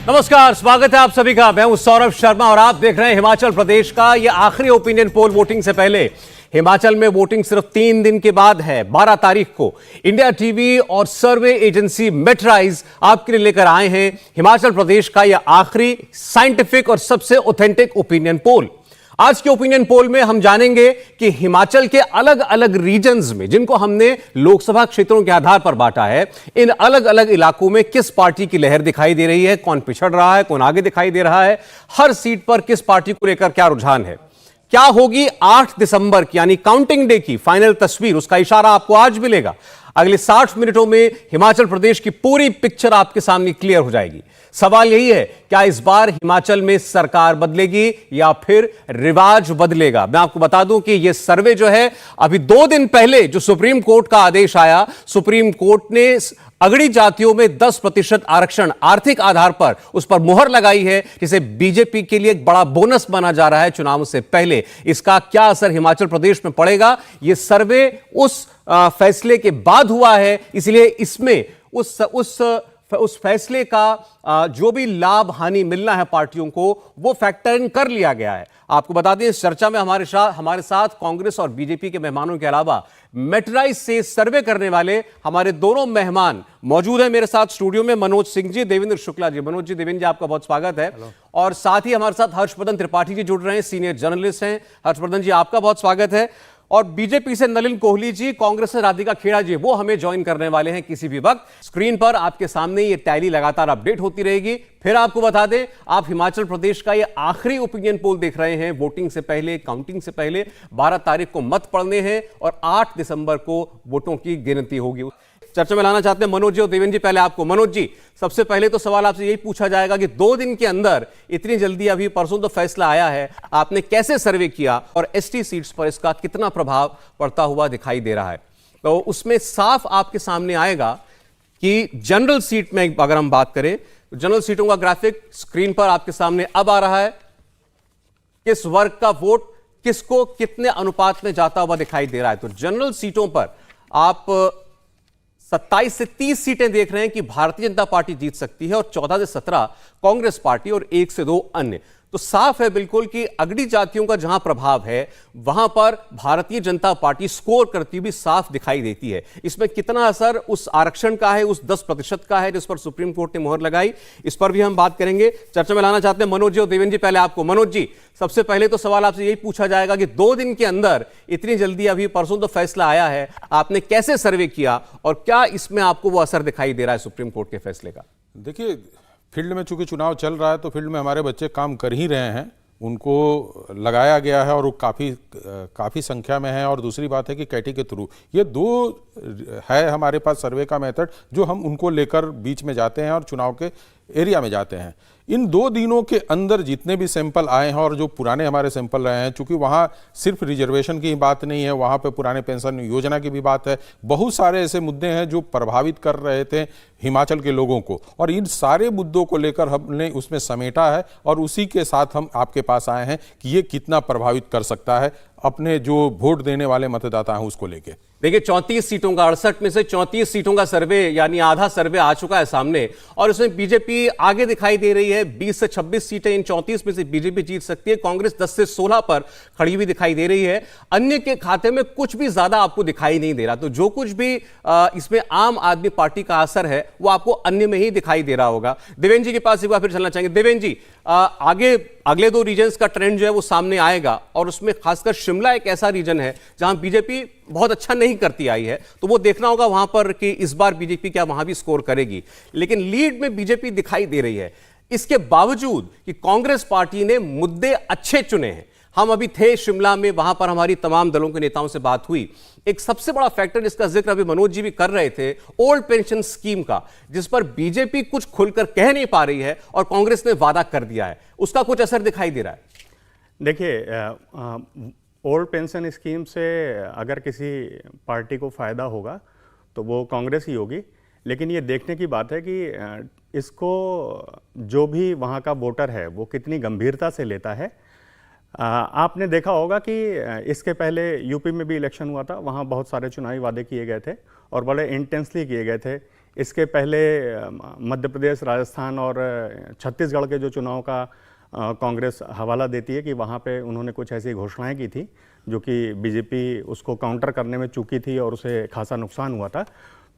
नमस्कार, स्वागत है आप सभी का। मैं हूं सौरभ शर्मा और आप देख रहे हैं हिमाचल प्रदेश का ये आखिरी ओपिनियन पोल वोटिंग से पहले। हिमाचल में वोटिंग सिर्फ 3 दिन के बाद है। 12 तारीख को इंडिया टीवी और सर्वे एजेंसी मेटराइज आपके लिए लेकर आए हैं हिमाचल प्रदेश का यह आखिरी साइंटिफिक और सबसे ऑथेंटिक ओपिनियन पोल। आज के ओपिनियन पोल में हम जानेंगे कि हिमाचल के अलग अलग रीजन्स में, जिनको हमने लोकसभा क्षेत्रों के आधार पर बांटा है, इन अलग अलग इलाकों में किस पार्टी की लहर दिखाई दे रही है, कौन पिछड़ रहा है, कौन आगे दिखाई दे रहा है, हर सीट पर किस पार्टी को लेकर क्या रुझान है, क्या होगी 8 दिसंबर की यानी काउंटिंग डे की फाइनल तस्वीर, उसका इशारा आपको आज मिलेगा। अगले 60 मिनटों में हिमाचल प्रदेश की पूरी पिक्चर आपके सामने क्लियर हो जाएगी। सवाल यही है, क्या इस बार हिमाचल में सरकार बदलेगी या फिर रिवाज बदलेगा? मैं आपको बता दूं कि यह सर्वे जो है, अभी 2 दिन पहले जो सुप्रीम कोर्ट का आदेश आया, सुप्रीम कोर्ट ने अगड़ी जातियों में 10% आरक्षण आर्थिक आधार पर उस पर मुहर लगाई है, जिसे बीजेपी के लिए एक बड़ा बोनस माना जा रहा है चुनाव से पहले। इसका क्या असर हिमाचल प्रदेश में पड़ेगा? यह सर्वे उस फैसले के बाद हुआ है, इसलिए इसमें उस फैसले का जो भी लाभ हानि मिलना है पार्टियों को, वो फैक्टर इन कर लिया गया है। आपको बता दें, इस चर्चा में हमारे साथ कांग्रेस और बीजेपी के मेहमानों के अलावा मेटराइज से सर्वे करने वाले हमारे दोनों मेहमान मौजूद हैं मेरे साथ स्टूडियो में। मनोज सिंह जी, देवेंद्र शुक्ला जी। मनोज जी, देवेंद्र जी, आपका बहुत स्वागत है। और साथ ही हमारे साथ हर्षवर्धन त्रिपाठी जी जुड़ रहे हैं, सीनियर जर्नलिस्ट हैं। हर्षवर्धन जी, आपका बहुत स्वागत है। और बीजेपी से नलिन कोहली जी, कांग्रेस से राधिका खेड़ा जी, वो हमें ज्वाइन करने वाले हैं किसी भी वक्त। स्क्रीन पर आपके सामने ये टैली लगातार अपडेट होती रहेगी। फिर आपको बता दें, आप हिमाचल प्रदेश का ये आखिरी ओपिनियन पोल देख रहे हैं। वोटिंग से पहले, काउंटिंग से पहले 12 तारीख को मत पड़ने हैं और 8 दिसंबर को वोटों की गिनती होगी। चर्चा में लाना चाहते हैं मनोज जी और देवेंद्र जी। पहले आपको मनोज जी, सबसे पहले तो सवाल आपसे यही पूछा जाएगा कि 2 दिन के अंदर इतनी जल्दी, अभी परसों तो फैसला आया है, आपने कैसे सर्वे किया और एसटी सीट्स पर इसका कितना प्रभाव पड़ता हुआ दिखाई दे रहा है? तो उसमें साफ आपके सामने आएगा कि जनरल सीट में अगर हम बात करें तो जनरल सीटों का ग्राफिक स्क्रीन पर आपके सामने अब आ रहा है। किस वर्ग का वोट किसको कितने अनुपात में जाता हुआ दिखाई दे रहा है? तो जनरल सीटों पर आप 27 से 30 सीटें देख रहे हैं कि भारतीय जनता पार्टी जीत सकती है और 14 से 17 कांग्रेस पार्टी और 1 से 2 अन्य। तो साफ है बिल्कुल कि अगड़ी जातियों का जहां प्रभाव है, वहां पर भारतीय जनता पार्टी स्कोर करती हुई साफ दिखाई देती है। इसमें कितना असर उस आरक्षण का है, उस 10% का है जिस पर सुप्रीम कोर्ट ने मुहर लगाई, इस पर भी हम बात करेंगे। चर्चा में लाना चाहते हैं मनोज जी और देवेंद्र जी। पहले आपको मनोज जी, सबसे पहले तो सवाल आपसे यही पूछा जाएगा कि 2 दिन के अंदर इतनी जल्दी, अभी परसों तो फैसला आया है, आपने कैसे सर्वे किया और क्या इसमें आपको वो असर दिखाई दे रहा है सुप्रीम कोर्ट के फैसले का? देखिए, फील्ड में चूंकि चुनाव चल रहा है तो फील्ड में हमारे बच्चे काम कर ही रहे हैं, उनको लगाया गया है और वो काफ़ी संख्या में है। और दूसरी बात है कि कैटी के थ्रू ये 2 है हमारे पास सर्वे का मेथड, जो हम उनको लेकर बीच में जाते हैं और चुनाव के एरिया में जाते हैं। इन 2 दिनों के अंदर जितने भी सैंपल आए हैं और जो पुराने हमारे सैंपल रहे हैं, चूंकि वहाँ सिर्फ रिजर्वेशन की बात नहीं है, वहाँ पे पुराने पेंशन योजना की भी बात है। बहुत सारे ऐसे मुद्दे हैं जो प्रभावित कर रहे थे हिमाचल के लोगों को, और इन सारे मुद्दों को लेकर हमने उसमें समेटा है और उसी के साथ हम आपके पास आए हैं कि ये कितना प्रभावित कर सकता है अपने जो वोट देने वाले मतदाता हैं उसको लेके। देखिए, 34 सीटों का, 68 में से 34 सीटों का सर्वे यानी आधा सर्वे आ चुका है सामने, और उसमें बीजेपी आगे दिखाई दे रही है। 20 से 26 सीटें इन 34 में से बीजेपी जीत सकती है। कांग्रेस 10 से 16 पर खड़ी हुई दिखाई दे रही है। अन्य के खाते में कुछ भी ज्यादा आपको दिखाई नहीं दे रहा। तो जो कुछ भी इसमें आम आदमी पार्टी का असर है वो आपको अन्य में ही दिखाई दे रहा होगा। देवेंद्र जी के पास एक बार फिर चलना चाहेंगे। देवेंद्र जी, आगे अगले 2 रीजन्स का ट्रेंड जो है वो सामने आएगा, और उसमें खासकर शिमला एक ऐसा रीजन है जहां बीजेपी बहुत अच्छा नहीं करती आई है, तो वो देखना होगा वहां पर कि इस बार बीजेपी क्या वहां भी स्कोर करेगी। लेकिन लीड में बीजेपी दिखाई दे रही है, इसके बावजूद कि कांग्रेस पार्टी ने मुद्दे अच्छे चुने हैं। हम अभी थे शिमला में, वहां पर हमारी तमाम दलों के नेताओं से बात हुई। एक सबसे बड़ा फैक्टर जिसका जिक्र अभी मनोज जी भी कर रहे थे, ओल्ड पेंशन स्कीम का, जिस पर बीजेपी कुछ खुलकर कह नहीं पा रही है और कांग्रेस ने वादा कर दिया है, उसका कुछ असर दिखाई दे रहा है? देखिए, ओल्ड पेंशन स्कीम से अगर किसी पार्टी को फ़ायदा होगा तो वो कांग्रेस ही होगी। लेकिन ये देखने की बात है कि इसको जो भी वहाँ का वोटर है वो कितनी गंभीरता से लेता है। आपने देखा होगा कि इसके पहले यूपी में भी इलेक्शन हुआ था, वहाँ बहुत सारे चुनावी वादे किए गए थे और बड़े इंटेंसली किए गए थे। इसके पहले मध्य प्रदेश, राजस्थान और छत्तीसगढ़ के जो चुनाव का कांग्रेस हवाला देती है कि वहाँ पे उन्होंने कुछ ऐसी घोषणाएं की थी जो कि बीजेपी उसको काउंटर करने में चूकी थी और उसे खासा नुकसान हुआ था।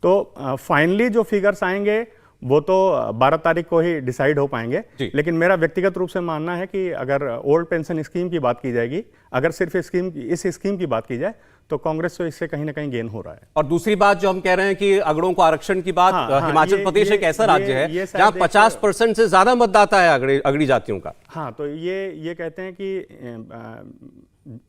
तो फाइनली जो फिगर्स आएंगे वो तो 12 तारीख को ही डिसाइड हो पाएंगे, लेकिन मेरा व्यक्तिगत रूप से मानना है कि अगर ओल्ड पेंशन स्कीम की बात की जाएगी, अगर सिर्फ इस स्कीम की बात की जाए तो कांग्रेस को इससे कहीं ना कहीं गेन हो रहा है। और दूसरी बात जो हम कह रहे हैं कि अगड़ों को आरक्षण की बात, हिमाचल प्रदेश एक ऐसा राज्य है जहां 50% से ज्यादा मतदाता है अगड़ी जातियों का। हाँ, तो ये कहते हैं कि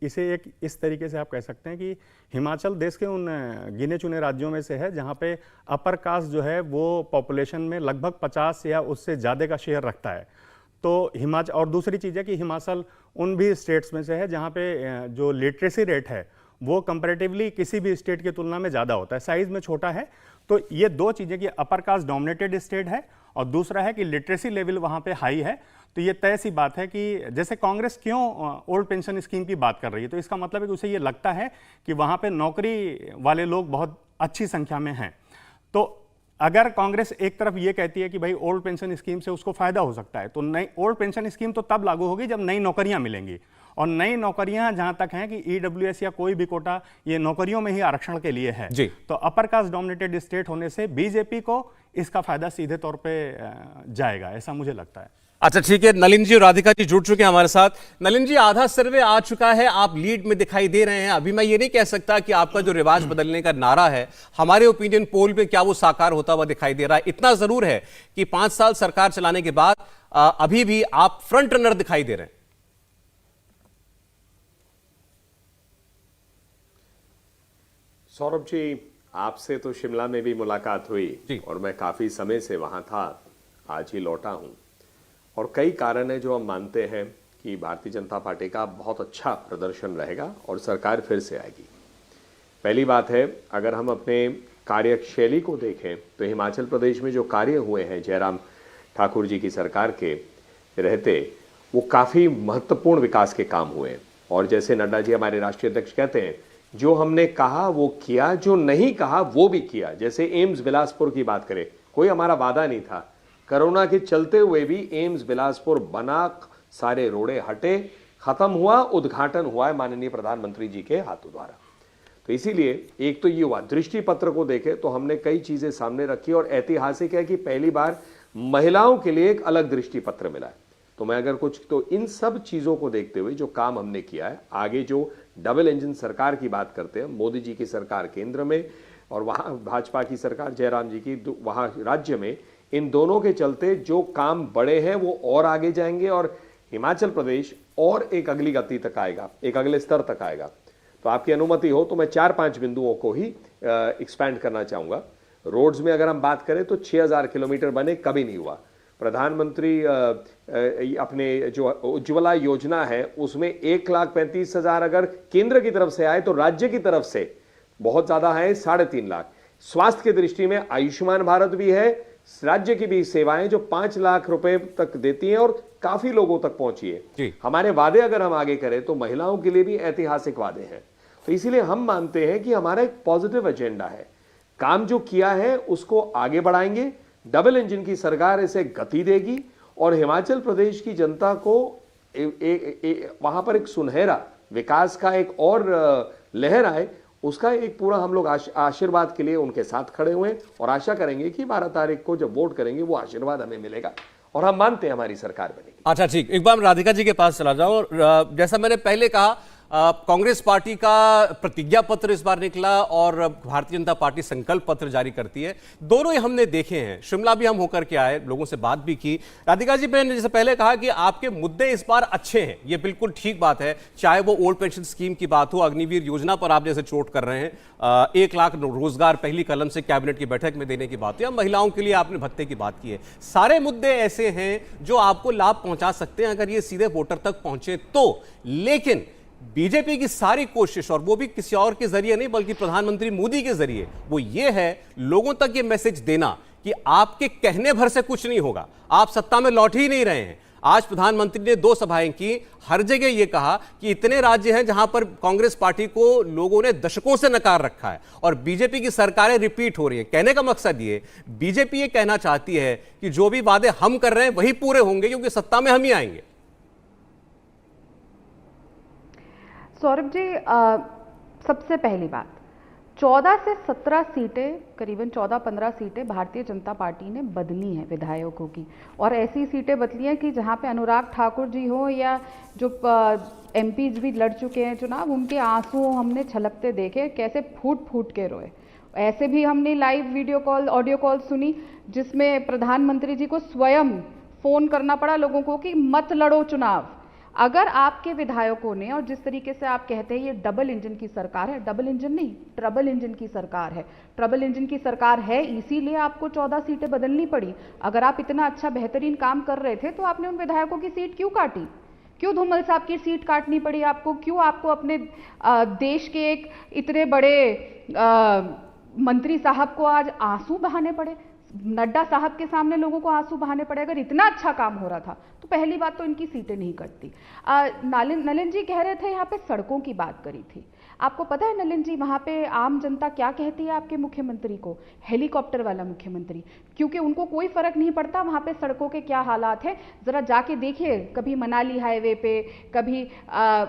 इसे एक इस तरीके से आप कह सकते हैं कि हिमाचल देश के उन गिने चुने राज्यों में से है जहां पे अपर कास्ट जो है वो पॉपुलेशन में लगभग 50 या उससे ज़्यादा का शेयर रखता है। तो हिमाचल, और दूसरी चीज़ है कि हिमाचल उन भी स्टेट्स में से है जहां पे जो लिटरेसी रेट है वो कंपैरेटिवली किसी भी स्टेट की तुलना में ज़्यादा होता है, साइज़ में छोटा है। तो ये दो चीज़ें कि अपर कास्ट डोमिनेटेड स्टेट है और दूसरा है कि लिटरेसी लेवल वहाँ पे हाई है। तो ये तय सी बात है कि जैसे कांग्रेस क्यों ओल्ड पेंशन स्कीम की बात कर रही है, तो इसका मतलब है कि उसे ये लगता है कि वहाँ पे नौकरी वाले लोग बहुत अच्छी संख्या में हैं। तो अगर कांग्रेस एक तरफ ये कहती है कि भाई ओल्ड पेंशन स्कीम से उसको फायदा हो सकता है, तो नई ओल्ड पेंशन स्कीम तो तब लागू होगी जब नई नौकरियां मिलेंगी, और नई नौकरियां जहां तक हैं कि ईडब्ल्यूएस या कोई भी कोटा ये नौकरियों में ही आरक्षण के लिए है जी। तो अपर कास्ट डोमिनेटेड स्टेट होने से बीजेपी को इसका फायदा सीधे तौर पे जाएगा, ऐसा मुझे लगता है। अच्छा ठीक है, नलिन जी और राधिका जी जुड़ चुके हैं हमारे साथ। नलिन जी, आधा सर्वे आ चुका है, आप लीड में दिखाई दे रहे हैं। अभी मैं ये नहीं कह सकता कि आपका जो रिवाज बदलने का नारा है हमारे ओपिनियन पोल में क्या वो साकार होता हुआ दिखाई दे रहा है। इतना जरूर है कि 5 साल सरकार चलाने के बाद अभी भी आप फ्रंट रनर दिखाई दे रहे हैं। सौरभ जी, आपसे तो शिमला में भी मुलाकात हुई और मैं काफी समय से वहां था, आज ही लौटा हूं, और कई कारण है जो हम मानते हैं कि भारतीय जनता पार्टी का बहुत अच्छा प्रदर्शन रहेगा और सरकार फिर से आएगी। पहली बात है, अगर हम अपने कार्यशैली को देखें तो हिमाचल प्रदेश में जो कार्य हुए हैं जयराम ठाकुर जी की सरकार के रहते, वो काफ़ी महत्वपूर्ण विकास के काम हुए हैं। और जैसे नड्डा जी हमारे राष्ट्रीय अध्यक्ष कहते हैं, जो हमने कहा वो किया, जो नहीं कहा वो भी किया। जैसे एम्स बिलासपुर की बात करें, कोई हमारा वादा नहीं था, कोरोना के चलते हुए भी एम्स बिलासपुर बना, सारे रोड़े हटे, खत्म हुआ, उद्घाटन हुआ है माननीय प्रधानमंत्री जी के हाथों द्वारा। तो इसीलिए एक तो ये हुआ, दृष्टि पत्र को देखें तो हमने कई चीजें सामने रखी और ऐतिहासिक है कि पहली बार महिलाओं के लिए एक अलग दृष्टि पत्र मिला है। तो मैं अगर कुछ, तो इन सब चीजों को देखते हुए जो काम हमने किया है, आगे जो डबल इंजन सरकार की बात करते हैं, मोदी जी की सरकार केंद्र में और वहां भाजपा की सरकार जयराम जी की वहां राज्य में, इन दोनों के चलते जो काम बड़े हैं वो और आगे जाएंगे और हिमाचल प्रदेश और एक अगली गति तक आएगा, एक अगले स्तर तक आएगा। तो आपकी अनुमति हो तो मैं 4-5 बिंदुओं को ही एक्सपैंड करना चाहूंगा। रोड्स में अगर हम बात करें तो 6000 किलोमीटर बने, कभी नहीं हुआ। प्रधानमंत्री अपने जो उज्ज्वला योजना है उसमें 1,35,000 अगर केंद्र की तरफ से आए तो राज्य की तरफ से बहुत ज्यादा है, 3.5 लाख। स्वास्थ्य की दृष्टि में आयुष्मान भारत भी है, राज्य की भी सेवाएं जो 5 लाख रुपए तक देती हैं और काफी लोगों तक पहुंची है। हमारे वादे अगर हम आगे करें तो महिलाओं के लिए भी ऐतिहासिक वादे हैं। तो इसीलिए हम मानते हैं कि हमारा एक पॉजिटिव एजेंडा है, काम जो किया है उसको आगे बढ़ाएंगे, डबल इंजन की सरकार इसे गति देगी और हिमाचल प्रदेश की जनता को वहां पर एक सुनहरा विकास का एक और लहर आए, उसका एक पूरा हम लोग आशीर्वाद के लिए उनके साथ खड़े हुए हैं और आशा करेंगे कि 12 तारीख को जब वोट करेंगे वो आशीर्वाद हमें मिलेगा और हम मानते हैं हमारी सरकार बनेगी। अच्छा ठीक, एक बार राधिका जी के पास चला जाऊं। जैसा मैंने पहले कहा, कांग्रेस पार्टी का प्रतिज्ञा पत्र इस बार निकला और भारतीय जनता पार्टी संकल्प पत्र जारी करती है। दोनों ही हमने देखे हैं, शिमला भी हम होकर के आए, लोगों से बात भी की। राधिका जी, मैंने जैसे पहले कहा कि आपके मुद्दे इस बार अच्छे हैं, ये बिल्कुल ठीक बात है। चाहे वो ओल्ड पेंशन स्कीम की बात हो, अग्निवीर योजना पर आप जैसे चोट कर रहे हैं, 1 लाख रोजगार पहली कलम से कैबिनेट की बैठक में देने की बात है, या महिलाओं के लिए आपने भत्ते की बात की है। सारे मुद्दे ऐसे हैं जो आपको लाभ पहुंचा सकते हैं अगर ये सीधे वोटर तक पहुंचे तो। लेकिन बीजेपी की सारी कोशिश, और वो भी किसी और के जरिए नहीं बल्कि प्रधानमंत्री मोदी के जरिए, वो ये है लोगों तक ये मैसेज देना कि आपके कहने भर से कुछ नहीं होगा, आप सत्ता में लौट ही नहीं रहे हैं, आज प्रधानमंत्री ने 2 सभाएं की, हर जगह यह कहा कि इतने राज्य हैं जहां पर कांग्रेस पार्टी को लोगों ने दशकों से नकार रखा है और बीजेपी की सरकारें रिपीट हो रही है। कहने का मकसद ये, बीजेपी ये कहना चाहती है कि जो भी वादे हम कर रहे हैं वही पूरे होंगे क्योंकि सत्ता में हम ही आएंगे। सौरभ जी, सबसे पहली बात, 14 से 17 सीटें, करीबन 14-15 सीटें भारतीय जनता पार्टी ने बदली हैं विधायकों की, और ऐसी सीटें बदली हैं कि जहां पे अनुराग ठाकुर जी हो या जो एमपीज भी लड़ चुके हैं चुनाव, उनके आंसू हमने छलकते देखे, कैसे फूट फूट के रोए। ऐसे भी हमने live video call, audio call सुनी जिसमें प्रधानमंत्री जी को स्वयं फोन करना पड़ा लोगों को कि मत लड़ो चुनाव। अगर आपके विधायकों ने, और जिस तरीके से आप कहते हैं ये डबल इंजन की सरकार है, डबल इंजन नहीं, ट्रबल इंजन की सरकार है, ट्रबल इंजन की सरकार है, इसीलिए आपको 14 सीटें बदलनी पड़ी। अगर आप इतना अच्छा बेहतरीन काम कर रहे थे तो आपने उन विधायकों की सीट क्यों काटी? क्यों धूमल साहब की सीट काटनी पड़ी आपको? क्यों आपको अपने देश के एक इतने बड़े मंत्री साहब को आज आंसू बहाने पड़े? नड्डा साहब के सामने लोगों को आंसू बहाने पड़े? अगर इतना अच्छा काम हो रहा था तो पहली बात तो इनकी सीटें नहीं कटती। नलिन जी कह रहे थे यहाँ पे सड़कों की बात करी थी। आपको पता है नलिन जी, वहाँ पे आम जनता क्या कहती है आपके मुख्यमंत्री को? हेलीकॉप्टर वाला मुख्यमंत्री, क्योंकि उनको कोई फर्क नहीं पड़ता वहाँ पे सड़कों के क्या हालात हैं। जरा जाके देखिए, कभी मनाली हाईवे पे, कभी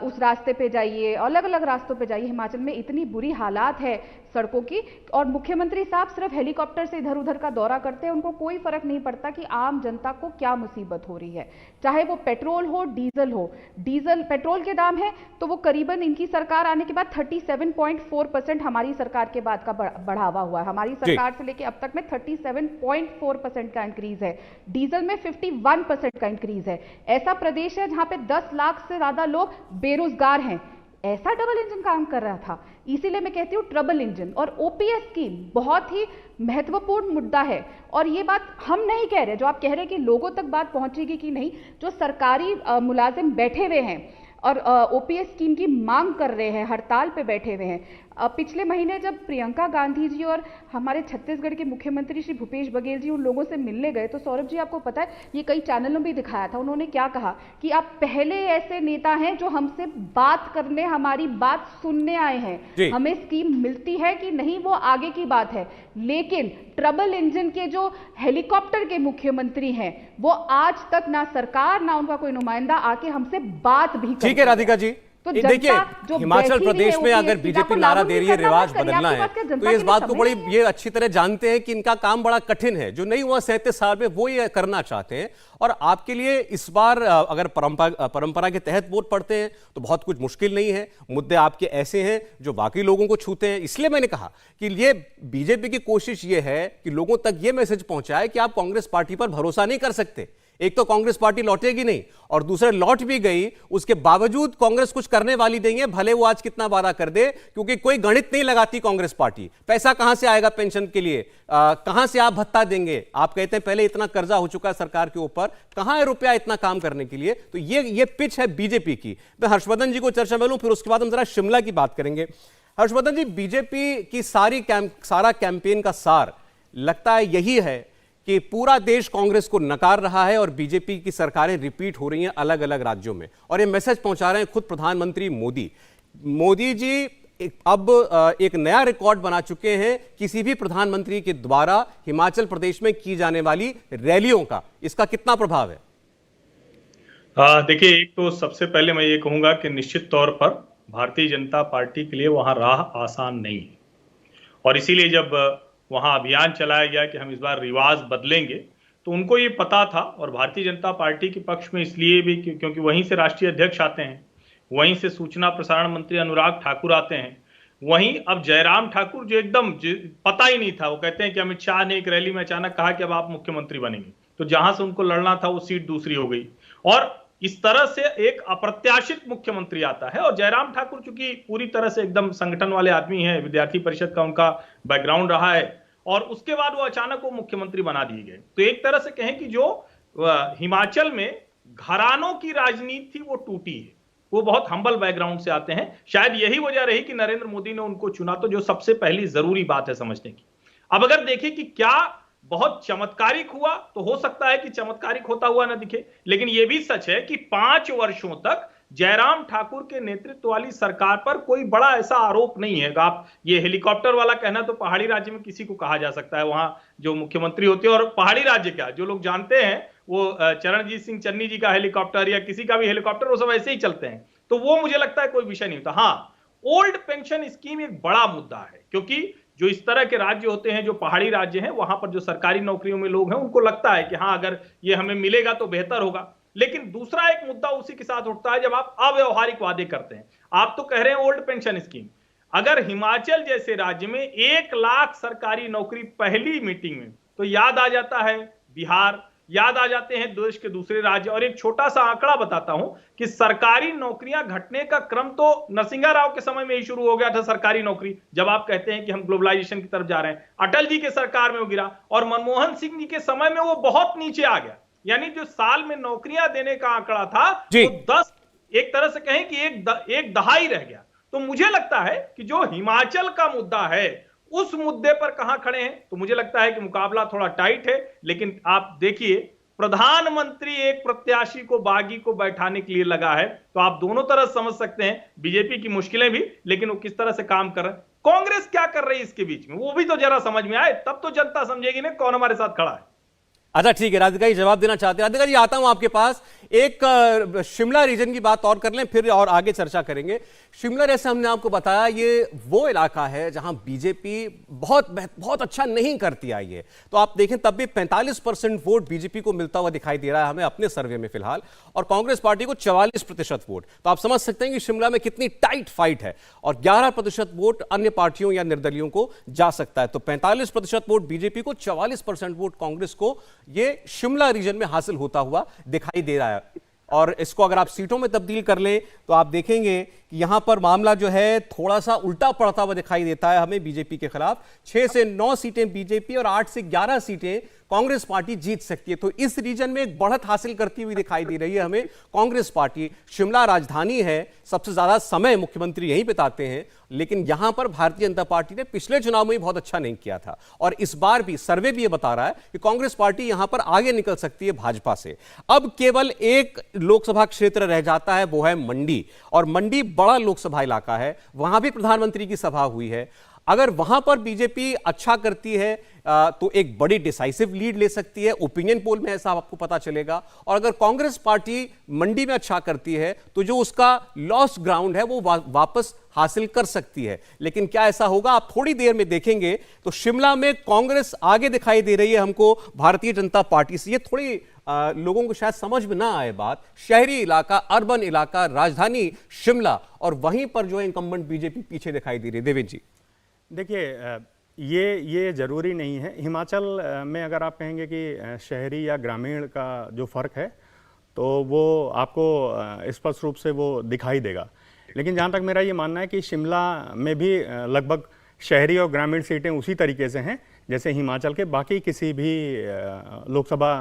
उस रास्ते पे जाइए, अलग अलग रास्तों पे जाइए, हिमाचल में इतनी बुरी हालात है सड़कों की, और मुख्यमंत्री साहब सिर्फ हेलीकॉप्टर से इधर उधर का दौरा करते हैं। उनको कोई फर्क नहीं पड़ता कि आम जनता को क्या मुसीबत हो रही है, चाहे वो पेट्रोल हो, डीजल हो। डीजल, पेट्रोल के दाम है तो वो करीबन इनकी सरकार आने के बाद 37.4% हमारी सरकार के बाद का बढ़ावा हुआ है। हमारी सरकार से लेके अब तक में 37.4% का इंक्रीज है। डीजल में 51% का इंक्रीज है। ऐसा प्रदेश है जहां पे 10 लाख से ज्यादा लोग बेरोजगार हैं। ऐसा डबल इंजन काम कर रहा था, इसीलिए मैं कहती हूँ ट्रबल इंजन। और ओपीएस स्कीम बहुत ही महत्वपूर्ण मुद्दा है, और ये बात हम नहीं कह रहे, जो आप कह रहे हैं कि लोगों तक बात पहुंचेगी कि नहीं, जो सरकारी मुलाजिम बैठे हुए हैं और ओपीएस स्कीम की मांग कर रहे हैं, हड़ताल पे बैठे हुए हैं। पिछले महीने जब प्रियंका गांधी जी और हमारे छत्तीसगढ़ के मुख्यमंत्री श्री भूपेश बघेल जी उन लोगों से मिलने गए, तो सौरभ जी आपको पता है, ये कई चैनलों में भी दिखाया था, उन्होंने क्या कहा कि आप पहले ऐसे नेता हैं जो हमसे बात करने, हमारी बात सुनने आए हैं। हमें स्कीम मिलती है कि नहीं वो आगे की बात है, लेकिन ट्रबल इंजन के जो हेलीकॉप्टर के मुख्यमंत्री हैं, वो आज तक ना सरकार ना उनका कोई नुमाइंदा आके हमसे बात भी ठीक है राधिका जी, तो देखिए हिमाचल प्रदेश में अगर बीजेपी नारा दे रही है रिवाज बदलना है, तो इस बात को बड़ी ये अच्छी तरह जानते हैं कि इनका काम बड़ा कठिन है। जो नहीं हुआ 37 साल में वो ये करना चाहते हैं, और आपके लिए इस बार अगर परंपरा के तहत वोट पड़ते हैं तो बहुत कुछ मुश्किल नहीं है। मुद्दे आपके ऐसे हैं जो बाकी लोगों को छूते हैं। इसलिए मैंने कहा कि ये बीजेपी की कोशिश ये है कि लोगों तक ये मैसेज पहुंचाए कि आप कांग्रेस पार्टी पर भरोसा नहीं कर सकते। एक तो कांग्रेस पार्टी लौटेगी नहीं, और दूसरे लौट भी गई उसके बावजूद कांग्रेस कुछ करने वाली नहीं है, भले वो आज कितना वादा कर दे, क्योंकि कोई गणित नहीं लगाती कांग्रेस पार्टी। पैसा कहां से आएगा पेंशन के लिए, कहां से आप भत्ता देंगे? आप कहते हैं पहले इतना कर्जा हो चुका है सरकार के ऊपर, कहां है रुपया इतना काम करने के लिए? तो ये पिच है बीजेपी की। मैं हर्षवर्धन जी को चर्चा में लूं, फिर उसके बाद हम जरा शिमला की बात करेंगे। हर्षवर्धन जी, बीजेपी की सारा कैंपेन का सार लगता है यही है कि पूरा देश कांग्रेस को नकार रहा है और बीजेपी की सरकारें रिपीट हो रही हैं अलग अलग राज्यों में, और ये मैसेज पहुंचा रहे हैं खुद प्रधानमंत्री मोदी जी अब एक नया रिकॉर्ड बना चुके हैं किसी भी प्रधानमंत्री के द्वारा हिमाचल प्रदेश में की जाने वाली रैलियों का। इसका कितना प्रभाव है? देखिए, एक तो सबसे पहले मैं ये कहूंगा कि निश्चित तौर पर भारतीय जनता पार्टी के लिए वहां राह आसान नहीं है, और इसीलिए जब वहां अभियान चलाया गया कि हम इस बार रिवाज बदलेंगे, तो उनको ये पता था, और भारतीय जनता पार्टी के पक्ष में इसलिए भी क्योंकि वहीं से राष्ट्रीय अध्यक्ष आते हैं, वहीं से सूचना प्रसारण मंत्री अनुराग ठाकुर आते हैं, वहीं अब जयराम ठाकुर जो एकदम पता ही नहीं था, वो कहते हैं कि अमित शाह ने एक रैली में अचानक कहा कि अब आप मुख्यमंत्री बनेंगे, तो जहां से उनको लड़ना था वो सीट दूसरी हो गई, और इस तरह से एक अप्रत्याशित मुख्यमंत्री आता है। और जयराम ठाकुर चूंकि पूरी तरह से एकदम संगठन वाले आदमी हैं, विद्यार्थी परिषद का उनका बैकग्राउंड रहा है, और उसके बाद वो अचानक वो मुख्यमंत्री बना दिए गए। तो एक तरह से कहें कि जो हिमाचल में घरानों की राजनीति थी वो टूटी है। वो बहुत हम्बल बैकग्राउंड से आते हैं, शायद यही वजह रही कि नरेंद्र मोदी ने उनको चुना, तो जो सबसे पहली जरूरी बात है समझने की। अब अगर देखें कि क्या बहुत चमत्कारिक हुआ तो हो सकता है कि चमत्कारिक होता हुआ ना दिखे, लेकिन यह भी सच है कि 5 वर्षों तक जयराम ठाकुर के नेतृत्व वाली सरकार पर कोई बड़ा ऐसा आरोप नहीं है। आप ये हेलीकॉप्टर वाला कहना तो पहाड़ी राज्य में किसी को कहा जा सकता है, वहां जो मुख्यमंत्री होते हैं, और पहाड़ी राज्य क्या जो लोग जानते हैं वो चरणजीत सिंह चन्नी जी का हेलीकॉप्टर या किसी का भी हेलीकॉप्टर वो सब ऐसे ही चलते हैं, तो वो मुझे लगता है कोई विषय नहीं होता। हाँ, ओल्ड पेंशन स्कीम एक बड़ा मुद्दा है, क्योंकि जो इस तरह के राज्य होते हैं, जो पहाड़ी राज्य हैं, वहां पर जो सरकारी नौकरियों में लोग हैं, उनको लगता है कि हाँ अगर ये हमें मिलेगा तो बेहतर होगा। लेकिन दूसरा एक मुद्दा उसी के साथ उठता है जब आप अव्यवहारिक वादे करते हैं। आप तो कह रहे हैं ओल्ड पेंशन स्कीम, अगर हिमाचल जैसे राज्य में 1 लाख सरकारी नौकरी पहली मीटिंग में, तो याद आ जाता है बिहार, याद आ जाते हैं देश के दूसरे राज्य। और एक छोटा सा आंकड़ा बताता हूं कि सरकारी नौकरियां घटने का क्रम तो नरसिंहा राव के समय में ही शुरू हो गया था। सरकारी नौकरी, जब आप कहते हैं कि हम ग्लोबलाइजेशन की तरफ जा रहे हैं, अटल जी के सरकार में वो गिरा और मनमोहन सिंह जी के समय में वो बहुत नीचे आ गया। यानी जो साल में नौकरियां देने का आंकड़ा था वो 10, एक तरह से कहें कि एक दहाई रह गया। तो मुझे लगता है कि जो हिमाचल का मुद्दा है उस मुद्दे पर कहां खड़े हैं, तो मुझे लगता है कि मुकाबला थोड़ा टाइट है। लेकिन आप देखिए, प्रधानमंत्री एक प्रत्याशी को, बागी को बैठाने के लिए लगा है, तो आप दोनों तरह समझ सकते हैं बीजेपी की मुश्किलें भी, लेकिन वो किस तरह से काम कर रहे हैं। कांग्रेस क्या कर रही है इसके बीच में, वो भी तो जरा समझ में आए, तब तो जनता समझेगी ना कौन हमारे साथ खड़ा है। अच्छा ठीक है, राधिका जी जवाब देना चाहते हैं। राधिका जी आता हूं आपके पास, एक शिमला रीजन की बात और कर लें, फिर और आगे चर्चा करेंगे। शिमला जैसे हमने आपको बताया, ये वो इलाका है जहां बीजेपी बहुत अच्छा नहीं करती आई है। तो आप देखें तब भी 45% वोट बीजेपी को मिलता हुआ दिखाई दे रहा है हमें अपने सर्वे में फिलहाल, और कांग्रेस पार्टी को 44% वोट। तो आप समझ सकते हैं कि शिमला में कितनी टाइट फाइट है, और 11% वोट अन्य पार्टियों या निर्दलियों को जा सकता है। तो 45% वोट बीजेपी को, 44% वोट कांग्रेस को, ये शिमला रीजन में हासिल होता हुआ दिखाई दे रहा है। और इसको अगर आप सीटों में तब्दील कर लें तो आप देखेंगे कि यहां पर मामला जो है थोड़ा सा उल्टा पड़ता हुआ दिखाई देता है हमें बीजेपी के खिलाफ। 6 से 9 सीटें बीजेपी और 8 से 11 सीटें कांग्रेस पार्टी जीत सकती है। तो इस रीजन में एक बढ़त हासिल करती हुई दिखाई दे रही है हमें कांग्रेस पार्टी। शिमला राजधानी है, सबसे ज्यादा समय मुख्यमंत्री यहीं बिताते हैं, लेकिन यहां पर भारतीय जनता पार्टी ने पिछले चुनाव में भी बहुत अच्छा नहीं किया था, और इस बार भी सर्वे भी ये बता रहा है कि कांग्रेस पार्टी यहां पर आगे निकल सकती है भाजपा से। अब केवल एक लोकसभा क्षेत्र रह जाता है, वो है मंडी, और मंडी बड़ा लोकसभा इलाका है, वहां भी प्रधानमंत्री की सभा हुई है। अगर वहां पर बीजेपी अच्छा करती है तो एक बड़ी डिसाइसिव लीड ले सकती है, ओपिनियन पोल में ऐसा आपको पता चलेगा। और अगर कांग्रेस पार्टी मंडी में अच्छा करती है तो जो उसका लॉस्ट ग्राउंड है वो वापस हासिल कर सकती है। लेकिन क्या ऐसा होगा, आप थोड़ी देर में देखेंगे। तो शिमला में कांग्रेस आगे दिखाई दे रही है हमको भारतीय जनता पार्टी से। ये थोड़ी लोगों को शायद समझ में ना आए बात, शहरी इलाका, अर्बन इलाका, राजधानी शिमला, और वहीं पर जो है इंकम्बेंट बीजेपी पीछे दिखाई दे रही है। देवेंद्र जी देखिए, ये ज़रूरी नहीं है। हिमाचल में अगर आप कहेंगे कि शहरी या ग्रामीण का जो फ़र्क है तो वो आपको स्पष्ट रूप से वो दिखाई देगा। लेकिन जहाँ तक मेरा ये मानना है कि शिमला में भी लगभग शहरी और ग्रामीण सीटें उसी तरीके से हैं जैसे हिमाचल के बाकी किसी भी लोकसभा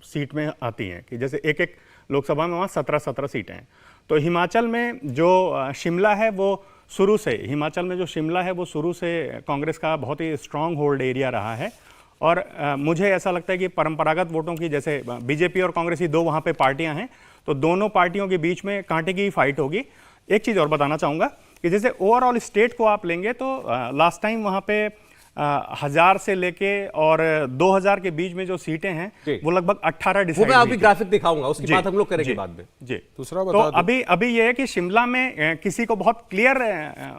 सीट में आती हैं, कि जैसे एक एक लोकसभा में वहाँ 17 सीटें हैं। तो हिमाचल में जो शिमला है वो शुरू से, हिमाचल में जो शिमला है वो शुरू से कांग्रेस का बहुत ही स्ट्रांग होल्ड एरिया रहा है। और मुझे ऐसा लगता है कि परंपरागत वोटों की, जैसे बीजेपी और कांग्रेस ही दो वहाँ पे पार्टियाँ हैं, तो दोनों पार्टियों के बीच में कांटे की फाइट होगी। एक चीज़ और बताना चाहूँगा कि जैसे ओवरऑल स्टेट को आप लेंगे तो लास्ट टाइम वहाँ पे 1000 से लेके और 2000 के बीच में जो सीटें हैं वो लगभग 18 डिसाइड। मैं अभी ग्राफिक दिखाऊंगा, उसकी बात हम लोग करेंगे बाद में। जी, दूसरा तो अभी ये है कि शिमला में किसी को बहुत क्लियर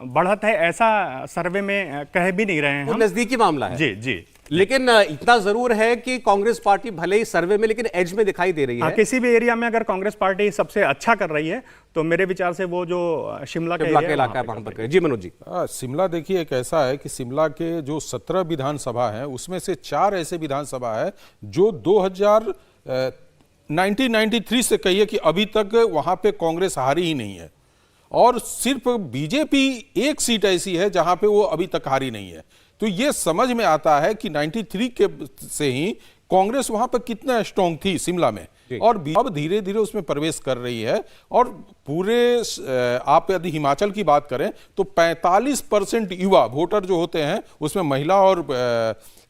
बढ़त है ऐसा सर्वे में कह भी नहीं रहे हैं हम, नजदीकी मामला है। जी जी। लेकिन इतना जरूर है कि कांग्रेस पार्टी भले ही सर्वे में लेकिन एज में दिखाई दे रही है। किसी भी एरिया में अगर कांग्रेस पार्टी सबसे अच्छा कर रही है तो मेरे विचार से वो जो शिमला का इलाका है वहां पर। जी मनोज जी, शिमला देखिए एक ऐसा है कि शिमला के जो 17 विधानसभा हैं उसमें से 4 ऐसे विधानसभा है जो 1993 से कहिए कि अभी तक वहां पे कांग्रेस हारी ही नहीं है, और सिर्फ बीजेपी एक सीट ऐसी है जहां पे वो अभी तक हारी नहीं है। तो ये समझ में आता है कि 93 के से ही कांग्रेस वहां पर कितना स्ट्रांग थी शिमला में, और अब धीरे धीरे उसमें प्रवेश कर रही है। और पूरे आप यदि हिमाचल की बात करें तो 45% युवा वोटर जो होते हैं उसमें महिला और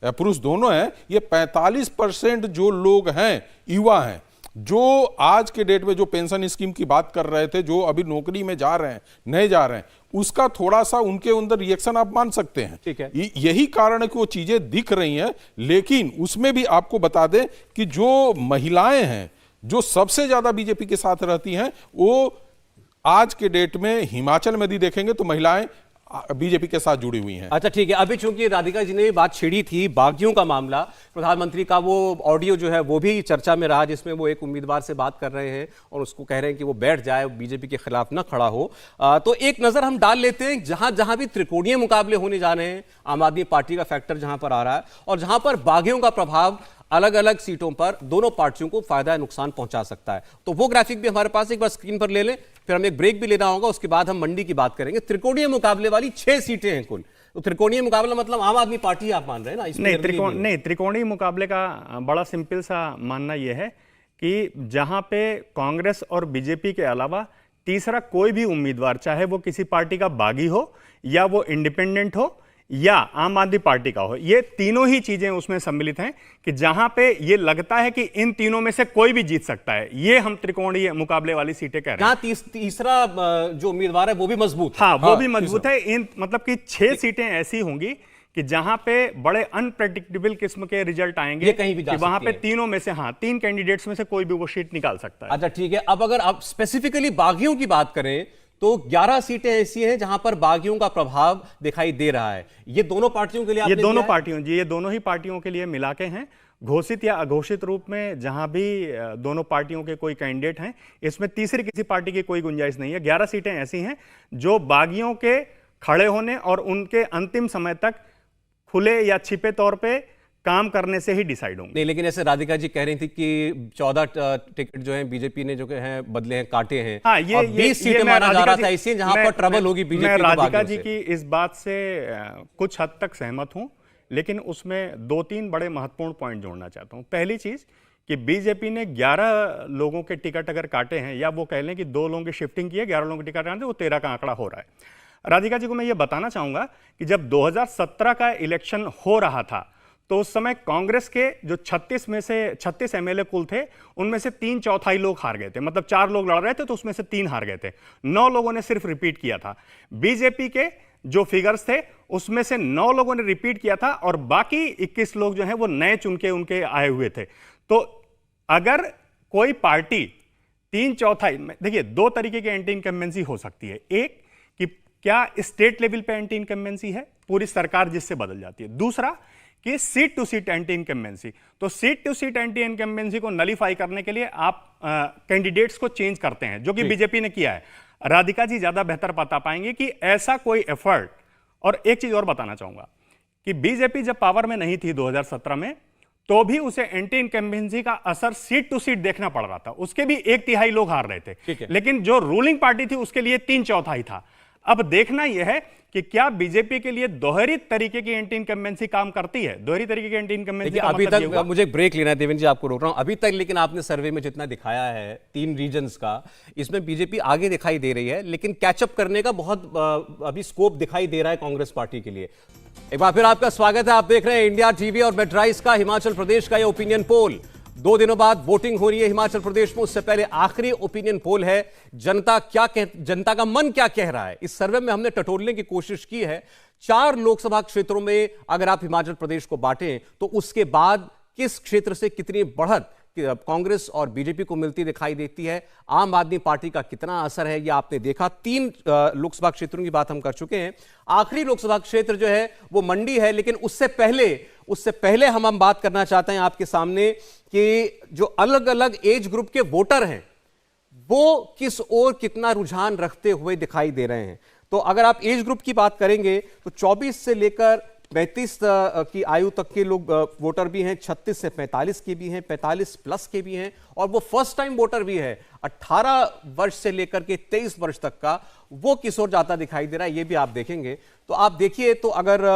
पुरुष दोनों हैं, ये 45% जो लोग हैं युवा हैं, जो आज के डेट में जो पेंशन स्कीम की बात कर रहे थे, जो अभी नौकरी में जा रहे हैं, नहीं जा रहे हैं, उसका थोड़ा सा उनके अंदर रिएक्शन आप मान सकते हैं। ठीक है। यही कारण है कि वो चीजें दिख रही हैं। लेकिन उसमें भी आपको बता दें कि जो महिलाएं हैं, जो सबसे ज्यादा बीजेपी के साथ रहती हैं, वो आज के डेट में हिमाचल में भी देखेंगे तो महिलाएं बीजेपी के साथ जुड़ी हुई हैं। अच्छा ठीक है, अभी चूंकि राधिका जी ने बात छेड़ी थी बागियों का मामला, प्रधानमंत्री का वो ऑडियो जो है वो भी चर्चा में रहा, जिसमें वो एक उम्मीदवार से बात कर रहे हैं और उसको कह रहे हैं कि वो बैठ जाए, बीजेपी के खिलाफ ना खड़ा हो। तो एक नजर हम डाल लेते हैं जहां जहां भी त्रिकोणीय मुकाबले होने जा रहे हैं, आम आदमी पार्टी का फैक्टर जहां पर आ रहा है और जहां पर बागियों का प्रभाव अलग अलग सीटों पर दोनों पार्टियों को फायदा या नुकसान पहुंचा सकता है। तो वो ग्राफिक भी हमारे पास एक बार स्क्रीन पर ले लें, फिर हमें एक ब्रेक भी लेना होगा, उसके बाद हम मंडी की बात करेंगे। त्रिकोणीय मुकाबले वाली 6 सीटें हैं कुल। तो त्रिकोणीय मुकाबला मतलब आम आदमी पार्टी आप मान रहे हैं ना? नहीं, त्रिकोणीय मुकाबले का बड़ा सिंपल सा मानना यह है कि जहां पे कांग्रेस और बीजेपी के अलावा तीसरा कोई भी उम्मीदवार, चाहे वो किसी पार्टी का बागी हो या वो इंडिपेंडेंट हो या आम आदमी पार्टी का हो, ये तीनों ही चीजें उसमें सम्मिलित हैं कि जहां पे ये लगता है कि इन तीनों में से कोई भी जीत सकता है, ये हम त्रिकोणीय मुकाबले वाली सीटें कह रहे हैं। तीसरा जो उम्मीदवार है वो भी मजबूत है। हाँ, वो भी मजबूत है। इन मतलब कि 6 सीटें ऐसी होंगी कि जहां पे बड़े अनप्रेडिक्टेबल किस्म के रिजल्ट आएंगे, ये कहीं भी जा कि वहां सकती पे है। तीनों में से, हाँ, 3 कैंडिडेट्स में से कोई भी वो सीट निकाल सकता है। अच्छा ठीक है, अब अगर आप स्पेसिफिकली बागियों की बात करें तो 11 सीटें ऐसी हैं जहां पर बागियों का प्रभाव दिखाई दे रहा है। ये दोनों पार्टियों के लिए ये दोनों ही पार्टियों के लिए मिला के हैं। घोषित या अघोषित रूप में जहां भी दोनों पार्टियों के कोई कैंडिडेट हैं, इसमें तीसरी किसी पार्टी की कोई गुंजाइश नहीं है। 11 सीटें ऐसी हैं जो बागियों के खड़े होने और उनके अंतिम समय तक खुले या छिपे तौर पे काम करने से ही डिसाइड होंगे। नहीं, लेकिन ऐसे राधिका जी कह रही थी कि 14 टिकट जो है बीजेपी ने जो हैं बदले हैं, काटे हैं। हाँ, ये 20 सीटें माना जा रहा था इसलिए जहां पर ट्रबल होगी बीजेपी। मैं राधिका जी की इस बात से कुछ हद तक सहमत हूं, लेकिन उसमें 2-3 बड़े महत्वपूर्ण पॉइंट जोड़ना चाहता हूं। पहली चीज कि बीजेपी ने 11 लोगों के टिकट अगर काटे हैं, या वो कह लें कि 2 लोगों की शिफ्टिंग की है, 11 लोगों के टिकट काटे, वो 13 का आंकड़ा हो रहा है। राधिका जी को मैं ये बताना चाहूंगा कि जब 2017 का इलेक्शन हो रहा था तो उस समय कांग्रेस के जो 36 एमएलए कुल थे, उनमें से 3/4 लोग हार गए थे। मतलब 4 लोग लड़ रहे थे तो उसमें से 3 हार गए थे। 9 लोगों ने सिर्फ रिपीट किया था। बीजेपी के जो फिगर्स थे उसमें से 9 लोगों ने रिपीट किया था और बाकी 21 लोग जो हैं वो नए चुन के उनके आए हुए थे। तो अगर कोई पार्टी 3/4, देखिए 2 तरीके की एंटी इनकम्बेंसी हो सकती है। एक कि क्या स्टेट लेवल पे एंटी इनकम्बेंसी है, पूरी सरकार जिससे बदल जाती है। दूसरा कि seat to seat anti incumbency. तो seat to seat anti incumbency को नलीफाई करने के लिए आप कैंडिडेट्स को चेंज करते हैं, जो कि बीजेपी ने किया है। राधिका जी ज्यादा बेहतर बता पाएंगे कि ऐसा कोई एफर्ट। और एक चीज और बताना चाहूंगा कि बीजेपी जब पावर में नहीं थी 2017 में, तो भी उसे एंटी इनकम्बेंसी का असर सीट टू सीट देखना पड़ रहा था। उसके भी 1/3 लोग हार रहे थे, लेकिन जो रूलिंग पार्टी थी उसके लिए 3/4 था। अब देखना यह है कि क्या बीजेपी के लिए दोहरी तरीके की एंटी इनकम्बेंसी काम करती है। दोहरी तरीके की एंटी इनकम्बेंसी का अभी मतलब तक मुझे ब्रेक लेना है, देवेंद्र जी आपको रोक रहा हूं अभी तक, लेकिन आपने सर्वे में जितना दिखाया है 3 रीजन्स का, इसमें बीजेपी आगे दिखाई दे रही है, लेकिन कैचअप करने का बहुत अभी स्कोप दिखाई दे रहा है कांग्रेस पार्टी के लिए। एक बार फिर आपका स्वागत है, आप देख रहे हैं इंडिया टीवी और मेट्राइज का हिमाचल प्रदेश का ये ओपिनियन पोल। 2 दिनों बाद वोटिंग हो रही है हिमाचल प्रदेश में। उससे पहले आखिरी ओपिनियन पोल है, जनता का मन क्या कह रहा है। इस सर्वे में हमने टटोलने की कोशिश की है 4 लोकसभा क्षेत्रों में अगर आप हिमाचल प्रदेश को बांटें तो उसके बाद किस क्षेत्र से कितनी बढ़त कांग्रेस और बीजेपी को मिलती दिखाई देती है, आम आदमी पार्टी का कितना असर है, यह आपने देखा। 3 लोकसभा क्षेत्रों की बात हम कर चुके हैं। आखिरी लोकसभा क्षेत्र जो है वो मंडी है, लेकिन उससे पहले हम बात करना चाहते हैं आपके सामने कि जो अलग अलग एज ग्रुप के वोटर हैं वो किस ओर कितना रुझान रखते हुए दिखाई दे रहे हैं। तो अगर आप एज ग्रुप की बात करेंगे तो 24 से लेकर 35 की आयु तक के लोग वोटर भी हैं, 36 से 45 के भी हैं, 45 प्लस के भी हैं, और वो फर्स्ट टाइम वोटर भी है 18 वर्ष से लेकर के 23 वर्ष तक का, वो किस ओर जाता दिखाई दे रहा है ये भी आप देखेंगे। तो आप देखिए, तो अगर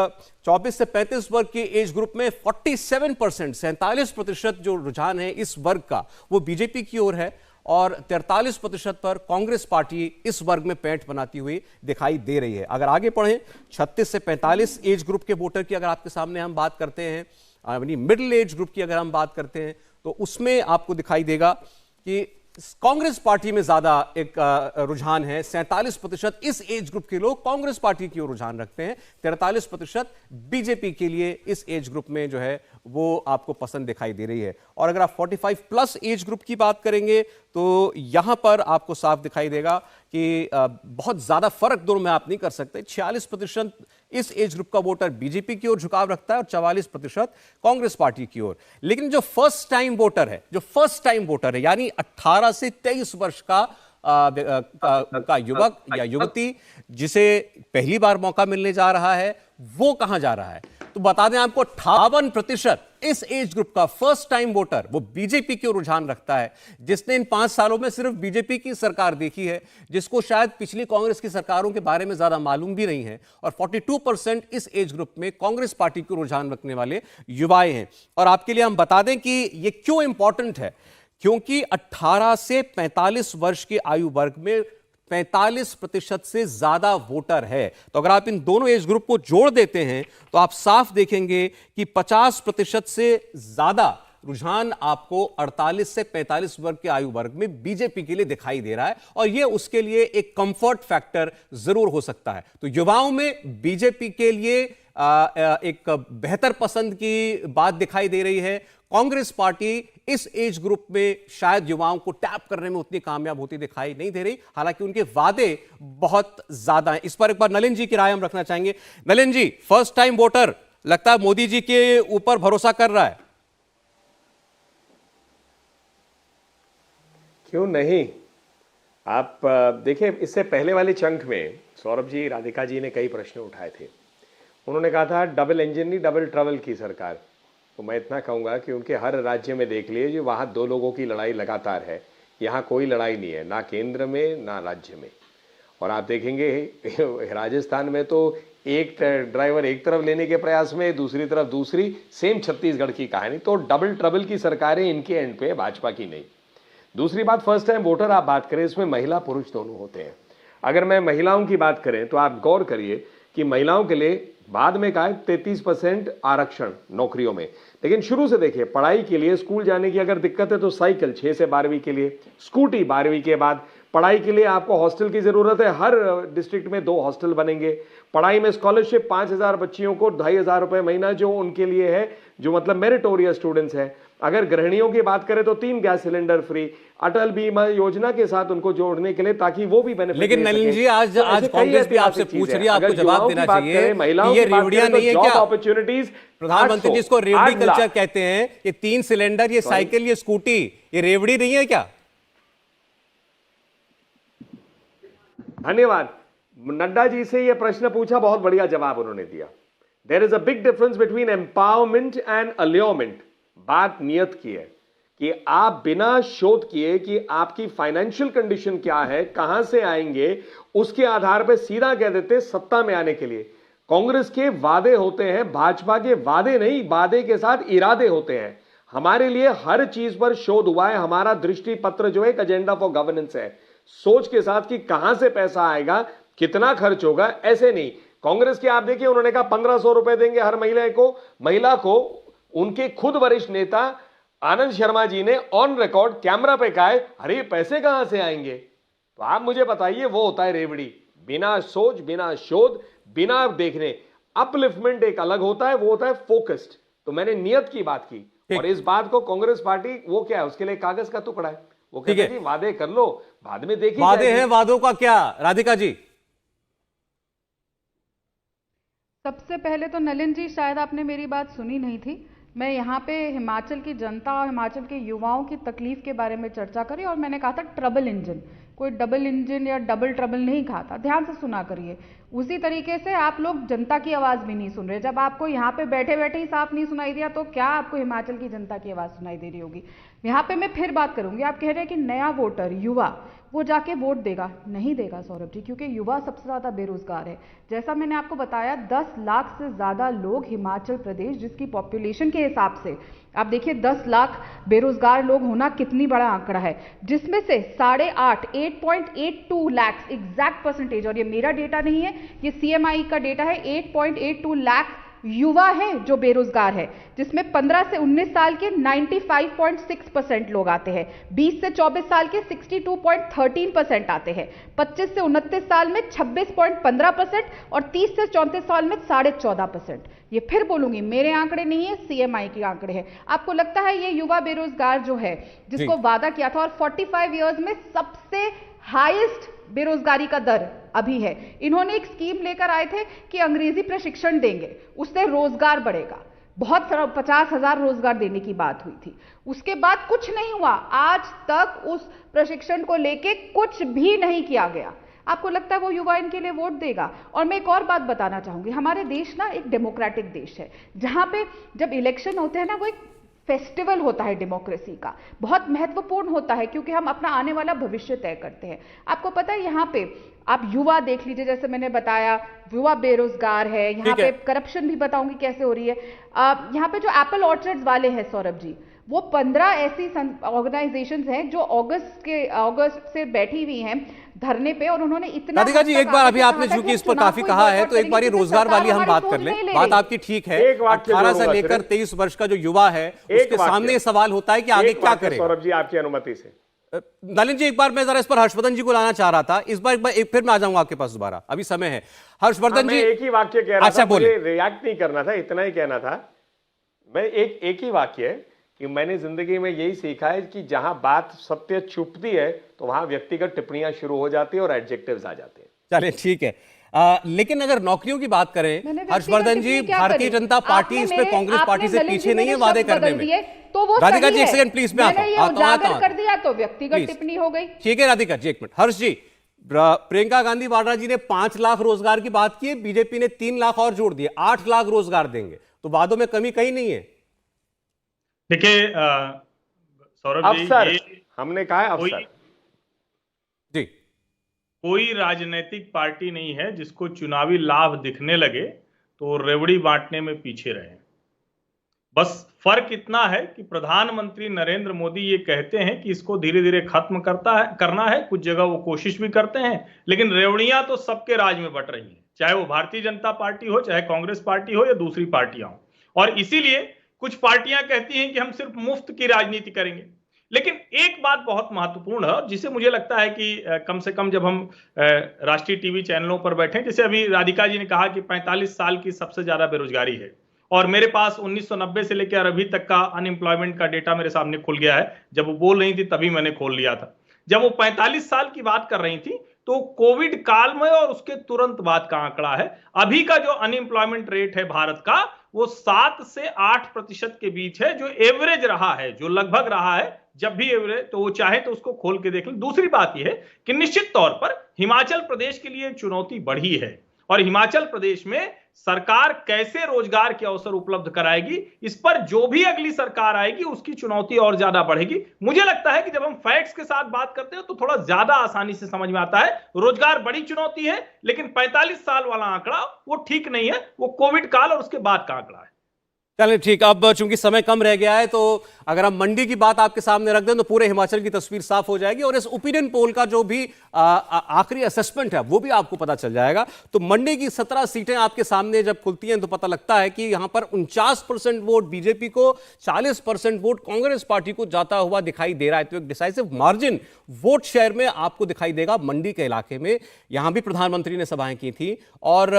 24 से 35 वर्ग के एज ग्रुप में 47%, 47% जो रुझान है इस वर्ग का वो बीजेपी की ओर है, और 43% पर कांग्रेस पार्टी इस वर्ग में पैंठ बनाती हुई दिखाई दे रही है। अगर आगे बढ़ें, 36 से 45 एज ग्रुप के वोटर की अगर आपके सामने हम बात करते हैं, यानी मिडिल एज ग्रुप की अगर हम बात करते हैं, तो उसमें आपको दिखाई देगा कि कांग्रेस पार्टी में ज्यादा एक रुझान है। 47% इस एज ग्रुप के लोग कांग्रेस पार्टी की ओर रुझान रखते हैं, 43% बीजेपी के लिए इस एज ग्रुप में जो है वो आपको पसंद दिखाई ददे रही है। और अगर आप 45 प्लस एज ग्रुप की बात करेंगे तो यहां पर आपको साफ दिखाई देगा कि बहुत ज्यादा फर्क दोनों में आप नहीं कर सकते। 46% इस एज ग्रुप का वोटर बीजेपी की ओर झुकाव रखता है और 44% कांग्रेस पार्टी की ओर। लेकिन जो फर्स्ट टाइम वोटर है, यानी 18 से 23 वर्ष का युवक या युवती जिसे पहली बार मौका मिलने जा रहा है, वो कहां जा रहा है? तो बता दें आपको, 58% इस एज ग्रुप का फर्स्ट टाइम वोटर वो बीजेपी की ओर रुझान रखता है, जिसने इन 5 सालों में सिर्फ बीजेपी की सरकार देखी है, जिसको शायद पिछली कांग्रेस की सरकारों के बारे में ज्यादा मालूम भी नहीं है। और 42% इस एज ग्रुप में कांग्रेस पार्टी को रुझान रखने वाले युवाएं हैं। और आपके लिए हम बता दें कि ये क्यों इंपॉर्टेंट है, क्योंकि 18 से 45 वर्ष के आयु वर्ग में 45% से ज्यादा वोटर है। तो अगर आप इन दोनों एज ग्रुप को जोड़ देते हैं तो आप साफ देखेंगे कि 50% से ज्यादा रुझान आपको 48 से 45 वर्ग के आयु वर्ग में बीजेपी के लिए दिखाई दे रहा है। और यह उसके लिए एक कंफर्ट फैक्टर जरूर हो सकता है। तो युवाओं में बीजेपी के लिए एक बेहतर पसंद की बात दिखाई दे रही है। कांग्रेस पार्टी इस एज ग्रुप में शायद युवाओं को टैप करने में उतनी कामयाब होती दिखाई नहीं दे रही, हालांकि उनके वादे बहुत ज्यादा हैं। इस पर एक बार नलिन जी की राय हम रखना चाहेंगे। नलिन जी, फर्स्ट टाइम वोटर लगता है मोदी जी के ऊपर भरोसा कर रहा है। क्यों नहीं? आप देखिए, इससे पहले वाले चंक में सौरभ जी, राधिका जी ने कई प्रश्न उठाए थे। उन्होंने कहा था डबल इंजन नहीं डबल ट्रबल की सरकार। तो मैं इतना कहूँगा कि उनके हर राज्य में देख लीजिए, वहाँ 2 लोगों की लड़ाई लगातार है। यहाँ कोई लड़ाई नहीं है, ना केंद्र में ना राज्य में। और आप देखेंगे राजस्थान में तो एक ड्राइवर एक तरफ लेने के प्रयास में, दूसरी तरफ दूसरी, सेम छत्तीसगढ़ की कहानी। तो डबल ट्रबल की सरकारें इनके एंड पे, भाजपा की नहीं। दूसरी बात, फर्स्ट टाइम वोटर आप बात करें, इसमें महिला पुरुष दोनों होते हैं। अगर मैं महिलाओं की बात करें तो आप गौर करिए कि महिलाओं के लिए बाद में कहा 33% आरक्षण नौकरियों में। लेकिन शुरू से देखिए, पढ़ाई के लिए, स्कूल जाने की अगर दिक्कत है तो साइकिल 6 से 12वीं के लिए, स्कूटी 12वीं के बाद। पढ़ाई के लिए आपको हॉस्टल की जरूरत है, हर डिस्ट्रिक्ट में 2 हॉस्टल बनेंगे। पढ़ाई में स्कॉलरशिप 5000 बच्चियों को 2500 रुपए महीना जो उनके लिए है, जो मतलब मेरिटोरियस स्टूडेंट्स हैं। अगर गृहिणियों की बात करें तो 3 गैस सिलेंडर फ्री, अटल बीमा योजना के साथ उनको जोड़ने के लिए, ताकि वो भी बेनिफिट। लेकिन नलिन जी, आज कांग्रेस भी आपसे पूछ रही है, आपको जवाब देना चाहिए कि ये रेवड़ियां नहीं है क्या? अपॉर्चुनिटीज, प्रधानमंत्री जिसको रेवड़ी कल्चर कहते हैं, ये 3 सिलेंडर, ये साइकिल, ये स्कूटी, ये रेवड़ी नहीं है क्या? धन्यवाद। नड्डा जी से यह प्रश्न पूछा, बहुत बढ़िया जवाब उन्होंने दिया। There is a big difference between empowerment and allurement. बात नियत की है कि आप बिना शोध किए कि आपकी फाइनेंशियल कंडीशन क्या है, कहां से आएंगे, उसके आधार पर सीधा कह देते सत्ता में आने के लिए। कांग्रेस के वादे होते हैं, भाजपा के वादे नहीं, वादे के साथ इरादे होते हैं। हमारे लिए हर चीज पर शोध हुआ है। हमारा दृष्टि पत्र जो एक एजेंडा फॉर गवर्नेंस है, सोच के साथ कि कहां से पैसा आएगा, कितना खर्च होगा, ऐसे नहीं। कांग्रेस के आप देखिए, उन्होंने कहा 1500 रुपए देंगे हर महिला को। उनके खुद वरिष्ठ नेता आनंद शर्मा जी ने ऑन रिकॉर्ड कैमरा पे कहा है, अरे पैसे कहां से आएंगे? तो आप मुझे बताइए, वो होता है रेवड़ी, बिना सोच, बिना शोध, बिना देखने। अपलिफ्टमेंट एक अलग होता है, वो होता है फोकस्ड। तो मैंने नियत की बात की, और इस बात को कांग्रेस पार्टी, वो क्या है, उसके लिए कागज का टुकड़ा है। वो कहते हैं कि वादे कर लो, बाद में देखिए वादे हैं, वादों का क्या? राधिका जी। सबसे पहले तो नलिन जी, शायद आपने मेरी बात सुनी नहीं थी। मैं यहाँ पे हिमाचल की जनता और हिमाचल के युवाओं की तकलीफ के बारे में चर्चा करी, और मैंने कहा था ट्रबल इंजन, कोई डबल इंजन या डबल ट्रबल नहीं कहा था। ध्यान से सुना करिए। उसी तरीके से आप लोग जनता की आवाज भी नहीं सुन रहे। जब आपको यहाँ पे बैठे बैठे ही साफ नहीं सुनाई दिया तो क्या आपको हिमाचल की जनता की आवाज सुनाई दे रही होगी। यहाँ पे मैं फिर बात करूंगी, आप कह रहे हैं कि नया वोटर युवा वो जाके वोट देगा, नहीं देगा सौरभ जी, क्योंकि युवा सबसे ज्यादा बेरोजगार है। जैसा मैंने आपको बताया 10 लाख से ज्यादा लोग हिमाचल प्रदेश, जिसकी पॉपुलेशन के हिसाब से आप देखिए 10 लाख बेरोजगार लोग होना कितनी बड़ा आंकड़ा है, जिसमें से 8.82 लाख एग्जैक्ट परसेंटेज, और ये मेरा डेटा नहीं है, ये CMI का डेटा है, 8.82 लाख युवा हैं जो बेरोजगार है, जिसमें 15 से 19 साल के 95.6% लोग आते हैं, 20 से 24 साल के 62.13% आते हैं, 25 से 29 साल में 26.15% और 30 से 34 साल में 14.5%। ये फिर बोलूंगी, मेरे आंकड़े नहीं है, CMI के आंकड़े हैं। आपको लगता है ये युवा बेरोजगार जो है, जिसको वादा किया था, और 45 इयर्स में सबसे हाईएस्ट बेरोजगारी का दर अभी है। इन्होंने एक स्कीम लेकर आए थे कि अंग्रेजी प्रशिक्षण देंगे, उससे रोजगार बढ़ेगा, बहुत सारा 50,000 रोजगार देने की बात हुई थी, उसके बाद कुछ नहीं हुआ। आज तक उस प्रशिक्षण को लेके कुछ भी नहीं किया गया। आपको लगता है वो युवा इनके लिए वोट देगा? और मैं एक और बात बताना चाहूंगी, हमारे देश ना एक डेमोक्रेटिक देश है, जहां पे जब इलेक्शन होते हैं ना, वो एक फेस्टिवल होता है डेमोक्रेसी का, बहुत महत्वपूर्ण होता है, क्योंकि हम अपना आने वाला भविष्य तय करते हैं। आपको पता है यहाँ पे आप युवा देख लीजिए, जैसे मैंने बताया युवा बेरोजगार है, यहाँ पे करप्शन भी बताऊंगी कैसे हो रही है। यहाँ पे जो एप्पल ऑर्चर्ड्स वाले हैं सौरभ जी, वो 15 ऐसी ऑर्गेनाइजेशंस हैं जो अगस्त से बैठी हुई हैं धरने पे, और उन्होंने इतना। राधिका जी, एक बार अभी आपने चूंकि इस पर काफी कहा है, तो एक बार ये रोजगार वाली हम बात कर लें। बात आपकी ठीक है, 18 से लेकर 23 वर्ष का जो युवा है, उसके सामने ये सवाल होता है कि आगे क्या करें। सौरभ जी, आपकी अनुमति से नलिन जी, एक बार मैं जरा इस पर हर्षवर्धन जी को लाना चाह रहा था। इस बार फिर मैं आ जाऊंगा आपके पास दोबारा, अभी समय है। हर्षवर्धन जी, एक ही वाक्य कह रहा अच्छा, था, मुझे रिएक्ट नहीं करना था, इतना ही कहना था। मैं एक ही वाक्य है कि मैंने जिंदगी में यही सीखा है कि जहां बात सत्य छुपती है तो वहां व्यक्तिगत टिप्पणियां शुरू हो जाती है और एडजेक्टिव्स आ जाते हैं। चलिए ठीक है। लेकिन अगर नौकरियों की बात करें हर्षवर्धन जी, भारतीय जनता पार्टी इस पे कांग्रेस पार्टी से पीछे नहीं है वादे करने में। तो वो राधिका जी, एक सेकंड प्लीज, मैं आता हूं। कर दिया तो व्यक्तिगत टिप्पणी हो गई। ठीक है राधिका जी, एक मिनट। हर्ष जी, प्रियंका गांधी वाड्रा जी ने 5 लाख रोजगार की बात की है, बीजेपी ने 3 लाख और जोड़ दिए, 8 लाख रोजगार देंगे, तो वादों में कमी कहीं नहीं है। देखिए सौरभ जी, अफसर हमने कहा है, अफसर जी, कोई राजनीतिक पार्टी नहीं है जिसको चुनावी लाभ दिखने लगे तो रेवड़ी बांटने में पीछे रहे। बस फर्क इतना है कि प्रधानमंत्री नरेंद्र मोदी ये कहते हैं कि इसको धीरे धीरे खत्म करना है, कुछ जगह वो कोशिश भी करते हैं, लेकिन रेवड़ियां तो सबके राज में बट रही हैं, चाहे वो भारतीय जनता पार्टी हो, चाहे कांग्रेस पार्टी हो या दूसरी पार्टियां हो। और इसीलिए कुछ पार्टियां कहती हैं कि हम सिर्फ मुफ्त की राजनीति करेंगे। लेकिन एक बात बहुत महत्वपूर्ण है, और जिसे मुझे लगता है कि कम से कम जब हम राष्ट्रीय टीवी चैनलों पर बैठे, जैसे अभी राधिका जी ने कहा कि 45 साल की सबसे ज्यादा बेरोजगारी है, और मेरे पास 1990 से लेकर अभी तक का अनएम्प्लॉयमेंट का डेटा मेरे सामने खुल गया है। जब वो बोल रही थी तभी मैंने खोल लिया था। जब वो 45 साल की बात कर रही थी तो कोविड काल में और उसके तुरंत बाद का आंकड़ा है। अभी का जो अनएम्प्लॉयमेंट रेट है भारत का, वो 7 से 8% के बीच है, जो एवरेज रहा है, जो लगभग रहा है। जब भी एवरेज, तो वो चाहे तो उसको खोल के देख लें। दूसरी बात यह है कि निश्चित तौर पर हिमाचल प्रदेश के लिए चुनौती बढ़ी है, और हिमाचल प्रदेश में सरकार कैसे रोजगार के अवसर उपलब्ध कराएगी, इस पर जो भी अगली सरकार आएगी उसकी चुनौती और ज्यादा बढ़ेगी। मुझे लगता है कि जब हम फैक्ट्स के साथ बात करते हैं तो थोड़ा ज्यादा आसानी से समझ में आता है। रोजगार बड़ी चुनौती है, लेकिन 45 साल वाला आंकड़ा वो ठीक नहीं है, वो कोविड काल और उसके बाद का आंकड़ा है। चलिए ठीक, अब चूंकि समय कम रह गया है, तो अगर हम मंडी की बात आपके सामने रख दें तो पूरे हिमाचल की तस्वीर साफ हो जाएगी, और इस ओपिनियन पोल का जो भी आखिरी असेसमेंट है वो भी आपको पता चल जाएगा। तो मंडी की 17 सीटें आपके सामने जब खुलती हैं तो पता लगता है कि यहां पर 49% वोट बीजेपी को, 40% वोट कांग्रेस पार्टी को जाता हुआ दिखाई दे रहा है। तो एक डिसाइसिव मार्जिन वोट शेयर में आपको दिखाई देगा मंडी के इलाके में। यहां भी प्रधानमंत्री ने सभाएं की थी, और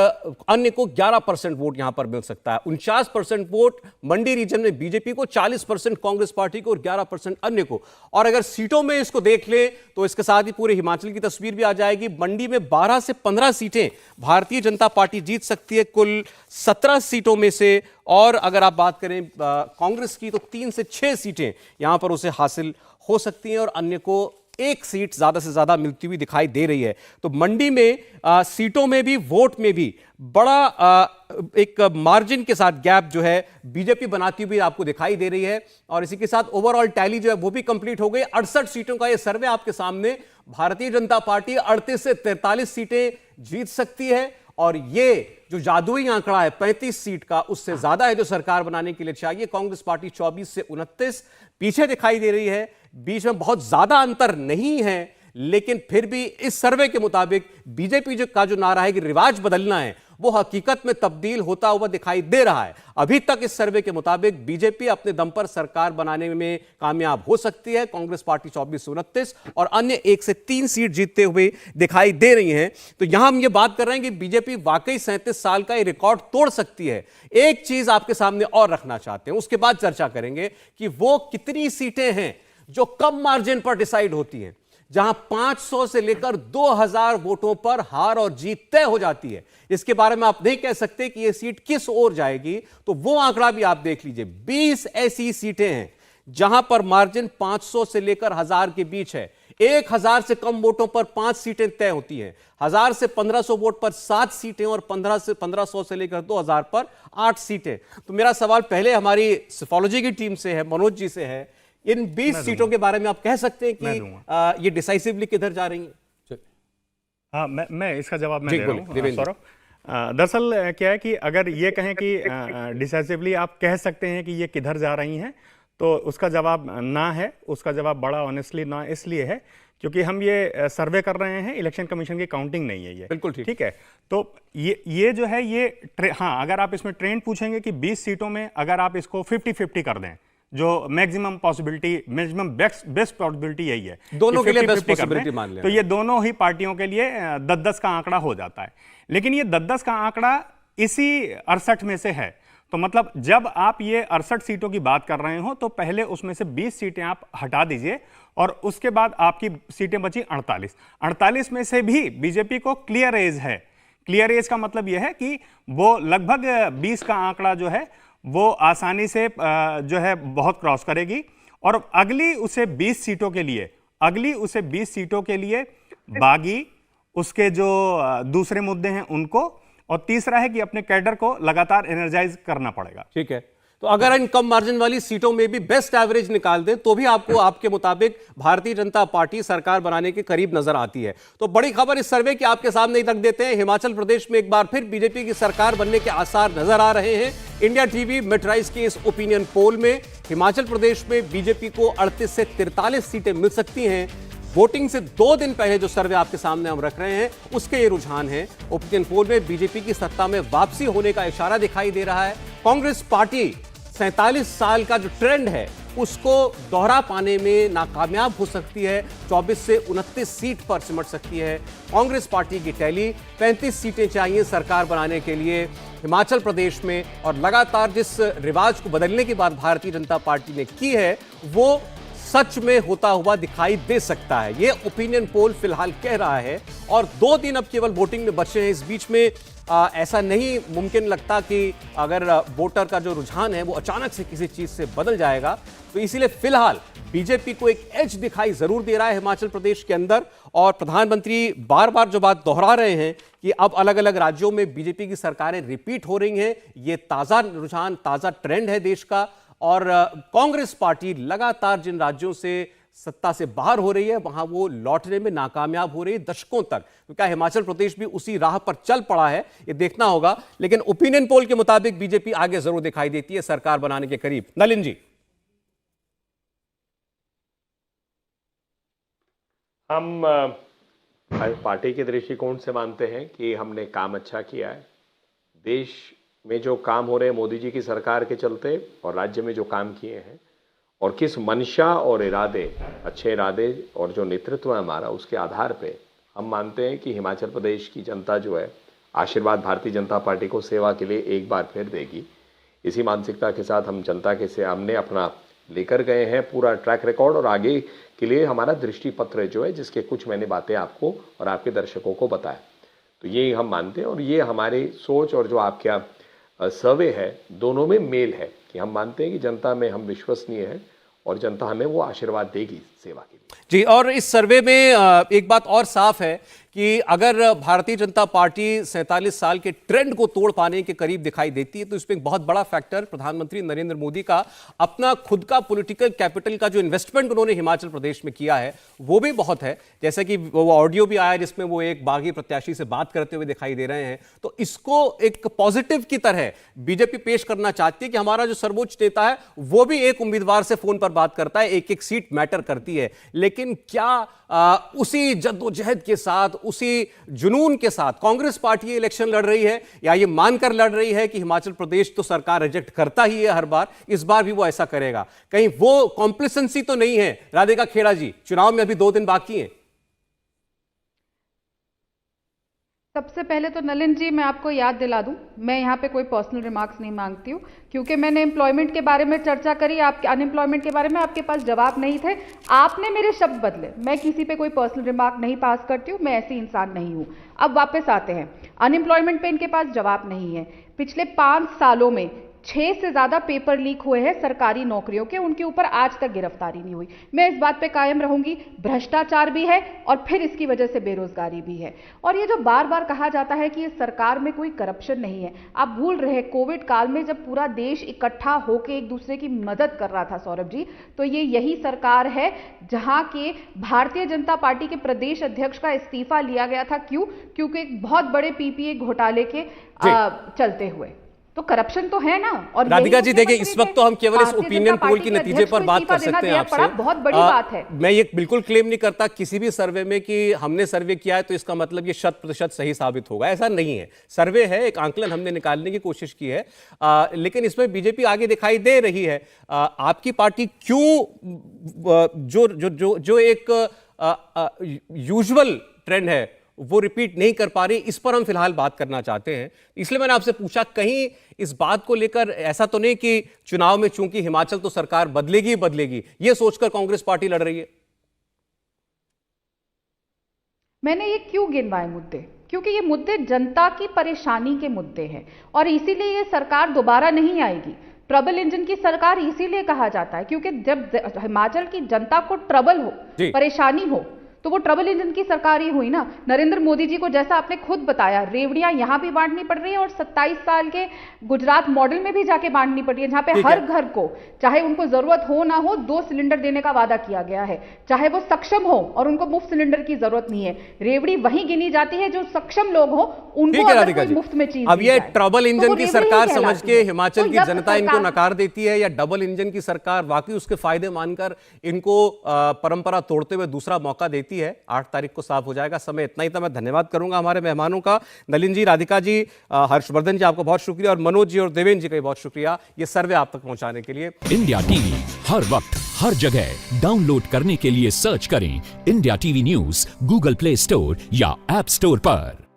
अन्य को 11% वोट यहां पर मिल सकता है। 49% वोट मंडी रीजन में बीजेपी को, 40% कांग्रेस पार्टी को और 11% अन्य को। और अगर सीटों में इसको देख ले तो इसके साथ ही पूरे हिमाचल की तस्वीर भी आ जाएगी। मंडी में 12 से 15 सीटें भारतीय जनता पार्टी जीत सकती है कुल 17 सीटों में से, और अगर आप बात करें कांग्रेस की तो 3 से 6 सीटें यहां पर उसे हासिल हो सकती हैं, और अन्य को एक सीट ज्यादा से ज्यादा मिलती हुई दिखाई दे रही है। तो मंडी में सीटों में भी, वोट में भी बड़ा एक मार्जिन के साथ गैप जो है बीजेपी बनाती हुई आपको दिखाई दे रही है। और इसी के साथ ओवरऑल टैली जो है वो भी कंप्लीट हो गई। 68 सीटों का ये सर्वे आपके सामने, भारतीय जनता पार्टी 38 से 43 सीटें जीत सकती है। और ये जो जादुई आंकड़ा है 35 सीट का, उससे ज्यादा है जो सरकार बनाने के लिए चाहिए। कांग्रेस पार्टी 24 से 29 पीछे दिखाई दे रही है। बीच में बहुत ज्यादा अंतर नहीं है, लेकिन फिर भी इस सर्वे के मुताबिक बीजेपी का जो नारा है कि रिवाज बदलना है, वो हकीकत में तब्दील होता हुआ दिखाई दे रहा है। अभी तक इस सर्वे के मुताबिक बीजेपी अपने दम पर सरकार बनाने में कामयाब हो सकती है। कांग्रेस पार्टी 24 से 29 और अन्य 1 से 3 सीट जीतते हुए दिखाई दे रही हैं। तो यहां हम ये बात कर रहे हैं कि बीजेपी वाकई 37 साल का ये रिकॉर्ड तोड़ सकती है। एक चीज आपके सामने और रखना चाहते हैं, उसके बाद चर्चा करेंगे कि वो कितनी सीटें हैं जो कम मार्जिन पर डिसाइड होती हैं, जहां 500 से लेकर 2000 वोटों पर हार और जीत तय हो जाती है। इसके बारे में आप नहीं कह सकते कि यह सीट किस ओर जाएगी, तो वो आंकड़ा भी आप देख लीजिए। 20 ऐसी सीटें हैं जहां पर मार्जिन 500 से लेकर 1000 के बीच है। 1000 से कम वोटों पर 5 सीटें तय होती हैं, 1000 से 1500 वोट पर 7 सीटें और 1500 से लेकर 2000 पर 8 सीटें। तो मेरा सवाल पहले हमारी सिफोलॉजी की टीम से है, मनोज जी से है। इन 20 सीटों के बारे में आप कह सकते हैं कि ये डिसाइसिवली किधर जा रही हैं? हाँ, मैं इसका जवाब मैं दे रहा हूं सौरभ। दरअसल क्या है कि अगर ये कहें कि डिसाइसिवली आप कह सकते हैं कि ये किधर जा रही हैं, तो उसका जवाब ना है। उसका जवाब बड़ा ऑनेस्टली ना इसलिए है क्योंकि हम ये सर्वे कर रहे हैं, इलेक्शन कमीशन की काउंटिंग नहीं है ये। बिल्कुल ठीक है। तो ये जो है ये हाँ, अगर आप इसमें ट्रेंड पूछेंगे कि 20 सीटों में अगर आप इसको 50-50 कर दें, जो maximum possibility, maximum best possibility यही है, दोनों के लिए बेस्ट पॉसिबिलिटी मान लें, तो ये दोनों ही पार्टियों के लिए 10-10 का आंकड़ा हो जाता है। लेकिन ये 10-10 का आंकड़ा इसी 68 में से है। तो मतलब जब आप ये 68 सीटों की बात कर रहे हो तो पहले उसमें से 20 सीटें आप हटा दीजिए और उसके बाद आपकी सीटें बची 48। 48 में से भी बीजेपी को क्लियर एज है। क्लियर एज का मतलब यह है कि वो लगभग 20 का आंकड़ा जो है वो आसानी से जो है बहुत क्रॉस करेगी। और अगली उसे 20 सीटों के लिए बागी, उसके जो दूसरे मुद्दे हैं उनको, और तीसरा है कि अपने कैडर को लगातार एनर्जाइज करना पड़ेगा। ठीक है। तो अगर इन कम मार्जिन वाली सीटों में भी बेस्ट एवरेज निकाल दें तो भी आपको आपके मुताबिक भारतीय जनता पार्टी सरकार बनाने के करीब नजर आती है। तो बड़ी खबर इस सर्वे की आपके सामने रख देते हैं। हिमाचल प्रदेश में एक बार फिर बीजेपी की सरकार बनने के आसार नजर आ रहे हैं। इंडिया टीवी मेट्राइज के इस ओपिनियन पोल में हिमाचल प्रदेश में बीजेपी को 38 से 43 सीटें मिल सकती हैं। वोटिंग से 2 दिन पहले जो सर्वे आपके सामने हम रख रहे हैं उसके ये रुझान है। ओपिनियन पोल में बीजेपी की सत्ता में वापसी होने का इशारा दिखाई दे रहा है। कांग्रेस पार्टी 47 साल का जो ट्रेंड है उसको दोहरा पाने में नाकामयाब हो सकती है, 24 से 29 सीट पर सिमट सकती है। कांग्रेस पार्टी की टैली 35 सीटें चाहिए सरकार बनाने के लिए हिमाचल प्रदेश में, और लगातार जिस रिवाज को बदलने की बात भारतीय जनता पार्टी ने की है वो सच में होता हुआ दिखाई दे सकता है। यह ओपिनियन पोल फिलहाल कह रहा है। और 2 दिन अब केवल वोटिंग में बचे हैं। इस बीच में ऐसा नहीं मुमकिन लगता कि अगर वोटर का जो रुझान है वो अचानक से किसी चीज से बदल जाएगा। तो इसीलिए फिलहाल बीजेपी को एक एज दिखाई जरूर दे रहा है हिमाचल प्रदेश के अंदर। और प्रधानमंत्री बार बार जो बात दोहरा रहे हैं कि अब अलग अलग राज्यों में बीजेपी की सरकारें रिपीट हो रही हैं, ये ताजा रुझान, ताजा ट्रेंड है देश का। और कांग्रेस पार्टी लगातार जिन राज्यों से सत्ता से बाहर हो रही है वहां वो लौटने में नाकामयाब हो रही है दशकों तक। तो क्या हिमाचल प्रदेश भी उसी राह पर चल पड़ा है, ये देखना होगा। लेकिन ओपिनियन पोल के मुताबिक बीजेपी आगे जरूर दिखाई देती है सरकार बनाने के करीब। नलिन जी, हम पार्टी के दृष्टिकोण से मानते हैं कि हमने काम अच्छा किया है। देश में जो काम हो रहे हैं मोदी जी की सरकार के चलते, और राज्य में जो काम किए हैं और किस मंशा और इरादे, अच्छे इरादे और जो नेतृत्व है हमारा, उसके आधार पे हम मानते हैं कि हिमाचल प्रदेश की जनता जो है आशीर्वाद भारतीय जनता पार्टी को सेवा के लिए एक बार फिर देगी। इसी मानसिकता के साथ हम जनता के सामने अपना लेकर गए हैं पूरा ट्रैक रिकॉर्ड, और आगे के लिए हमारा दृष्टि पत्र जो है जिसके कुछ मैंने बातें आपको और आपके दर्शकों को बताया। तो ये हम मानते हैं और ये हमारी सोच और जो आपका सर्वे है दोनों में मेल है कि हम मानते हैं कि जनता में हम विश्वसनीय हैं और जनता हमें वो आशीर्वाद देगी सेवा के लिए। जी, और इस सर्वे में एक बात और साफ है कि अगर भारतीय जनता पार्टी 47 साल के ट्रेंड को तोड़ पाने के करीब दिखाई देती है तो इसमें एक बहुत बड़ा फैक्टर प्रधानमंत्री नरेंद्र मोदी का अपना खुद का पॉलिटिकल कैपिटल का जो इन्वेस्टमेंट उन्होंने हिमाचल प्रदेश में किया है वो भी बहुत है। जैसे कि वो ऑडियो भी आया जिसमें वो एक बागी प्रत्याशी से बात करते हुए दिखाई दे रहे हैं, तो इसको एक पॉजिटिव की तरह बीजेपी पेश करना चाहती है कि हमारा जो सर्वोच्च नेता है वो भी एक उम्मीदवार से फोन पर बात करता है, एक एक सीट मैटर करती है। लेकिन क्या उसी जद्दोजहद के साथ, उसी जुनून के साथ कांग्रेस पार्टी इलेक्शन लड़ रही है, या ये मानकर लड़ रही है कि हिमाचल प्रदेश तो सरकार रिजेक्ट करता ही है हर बार, इस बार भी वो ऐसा करेगा? कहीं वो कॉम्प्लिसेंसी तो नहीं है? राधिका खेड़ा जी, चुनाव में अभी 2 दिन बाकी हैं। सबसे पहले तो नलिन जी, मैं आपको याद दिला दूं, मैं यहाँ पे कोई पर्सनल रिमार्क्स नहीं मांगती हूँ, क्योंकि मैंने एम्प्लॉयमेंट के बारे में चर्चा करी, आपके अनएम्प्लॉयमेंट के बारे में आपके पास जवाब नहीं थे, आपने मेरे शब्द बदले। मैं किसी पे कोई पर्सनल रिमार्क नहीं पास करती हूँ, मैं ऐसी इंसान नहीं हूँ। अब वापस आते हैं, अनएम्प्लॉयमेंट पे इनके पास जवाब नहीं है। पिछले 5 सालों में 6 से ज्यादा पेपर लीक हुए हैं सरकारी नौकरियों के, उनके ऊपर आज तक गिरफ्तारी नहीं हुई। मैं इस बात पे कायम रहूंगी, भ्रष्टाचार भी है और फिर इसकी वजह से बेरोजगारी भी है। और ये जो बार बार कहा जाता है कि इस सरकार में कोई करप्शन नहीं है, आप भूल रहे कोविड काल में जब पूरा देश इकट्ठा होकर एक दूसरे की मदद कर रहा था सौरभ जी, तो ये यही सरकार है जहां के भारतीय जनता पार्टी के प्रदेश अध्यक्ष का इस्तीफा लिया गया था। क्यों? क्योंकि एक बहुत बड़े पीपीए घोटाले के चलते हुए। तो करप्शन तो है ना। और राधिका जी देखिए, इस वक्त तो हम केवल इस ओपिनियन पोल के नतीजे पर बात कर सकते हैं आपसे, बहुत बड़ी बात है। मैं ये बिल्कुल क्लेम नहीं करता किसी भी सर्वे में कि हमने सर्वे किया है तो इसका मतलब ये 100% सही साबित होगा, ऐसा नहीं है। सर्वे है, एक आंकलन हमने निकालने की कोशिश की है, लेकिन इसमें बीजेपी आगे दिखाई दे रही है। आपकी पार्टी क्यों जो एक यूजुअल ट्रेंड है वो रिपीट नहीं कर पा रही, इस पर हम फिलहाल बात करना चाहते हैं। इसलिए मैंने आपसे पूछा, कहीं इस बात को लेकर ऐसा तो नहीं कि चुनाव में चूंकि हिमाचल तो सरकार बदलेगी बदलेगी, ये सोचकर कांग्रेस पार्टी लड़ रही है? मैंने ये क्यों गिनवाए मुद्दे? क्योंकि ये मुद्दे जनता की परेशानी के मुद्दे हैं और इसीलिए ये सरकार दोबारा नहीं आएगी। ट्रबल इंजन की सरकार इसीलिए कहा जाता है क्योंकि जब हिमाचल की जनता को ट्रबल हो, परेशानी हो, तो वो ट्रबल इंजन की सरकार ही हुई ना। नरेंद्र मोदी जी को जैसा आपने खुद बताया, रेवड़ियां यहां भी बांटनी पड़ रही है और 27 साल के गुजरात मॉडल में भी जाके बांटनी पड़ रही है, जहां पे हर घर को, चाहे उनको जरूरत हो ना हो, 2 सिलेंडर देने का वादा किया गया है, चाहे वो सक्षम हो और उनको मुफ्त सिलेंडर की जरूरत नहीं है। रेवड़ी वहीं गिनी जाती है जो सक्षम लोग हो, उनको अगर कोई मुफ्त में चीज। अब ये ट्रबल इंजन की सरकार समझ के हिमाचल की जनता इनको नकार देती है, या डबल इंजन की सरकार वाकई उसके फायदे मानकर इनको परंपरा तोड़ते हुए दूसरा मौका देती है? 8 तारीख को साफ हो जाएगा। समय इतना ही था। मैं धन्यवाद करूंगा हमारे मेहमानों का, नलिन जी, राधिका जी, हर्षवर्धन जी, आपको बहुत शुक्रिया, और मनोज जी और देवेंद्र जी का बहुत शुक्रिया ये सर्वे आप तक पहुंचाने के लिए। इंडिया टीवी हर वक्त हर जगह डाउनलोड करने के लिए सर्च करें India TV news Google play store या ऐप स्टोर पर।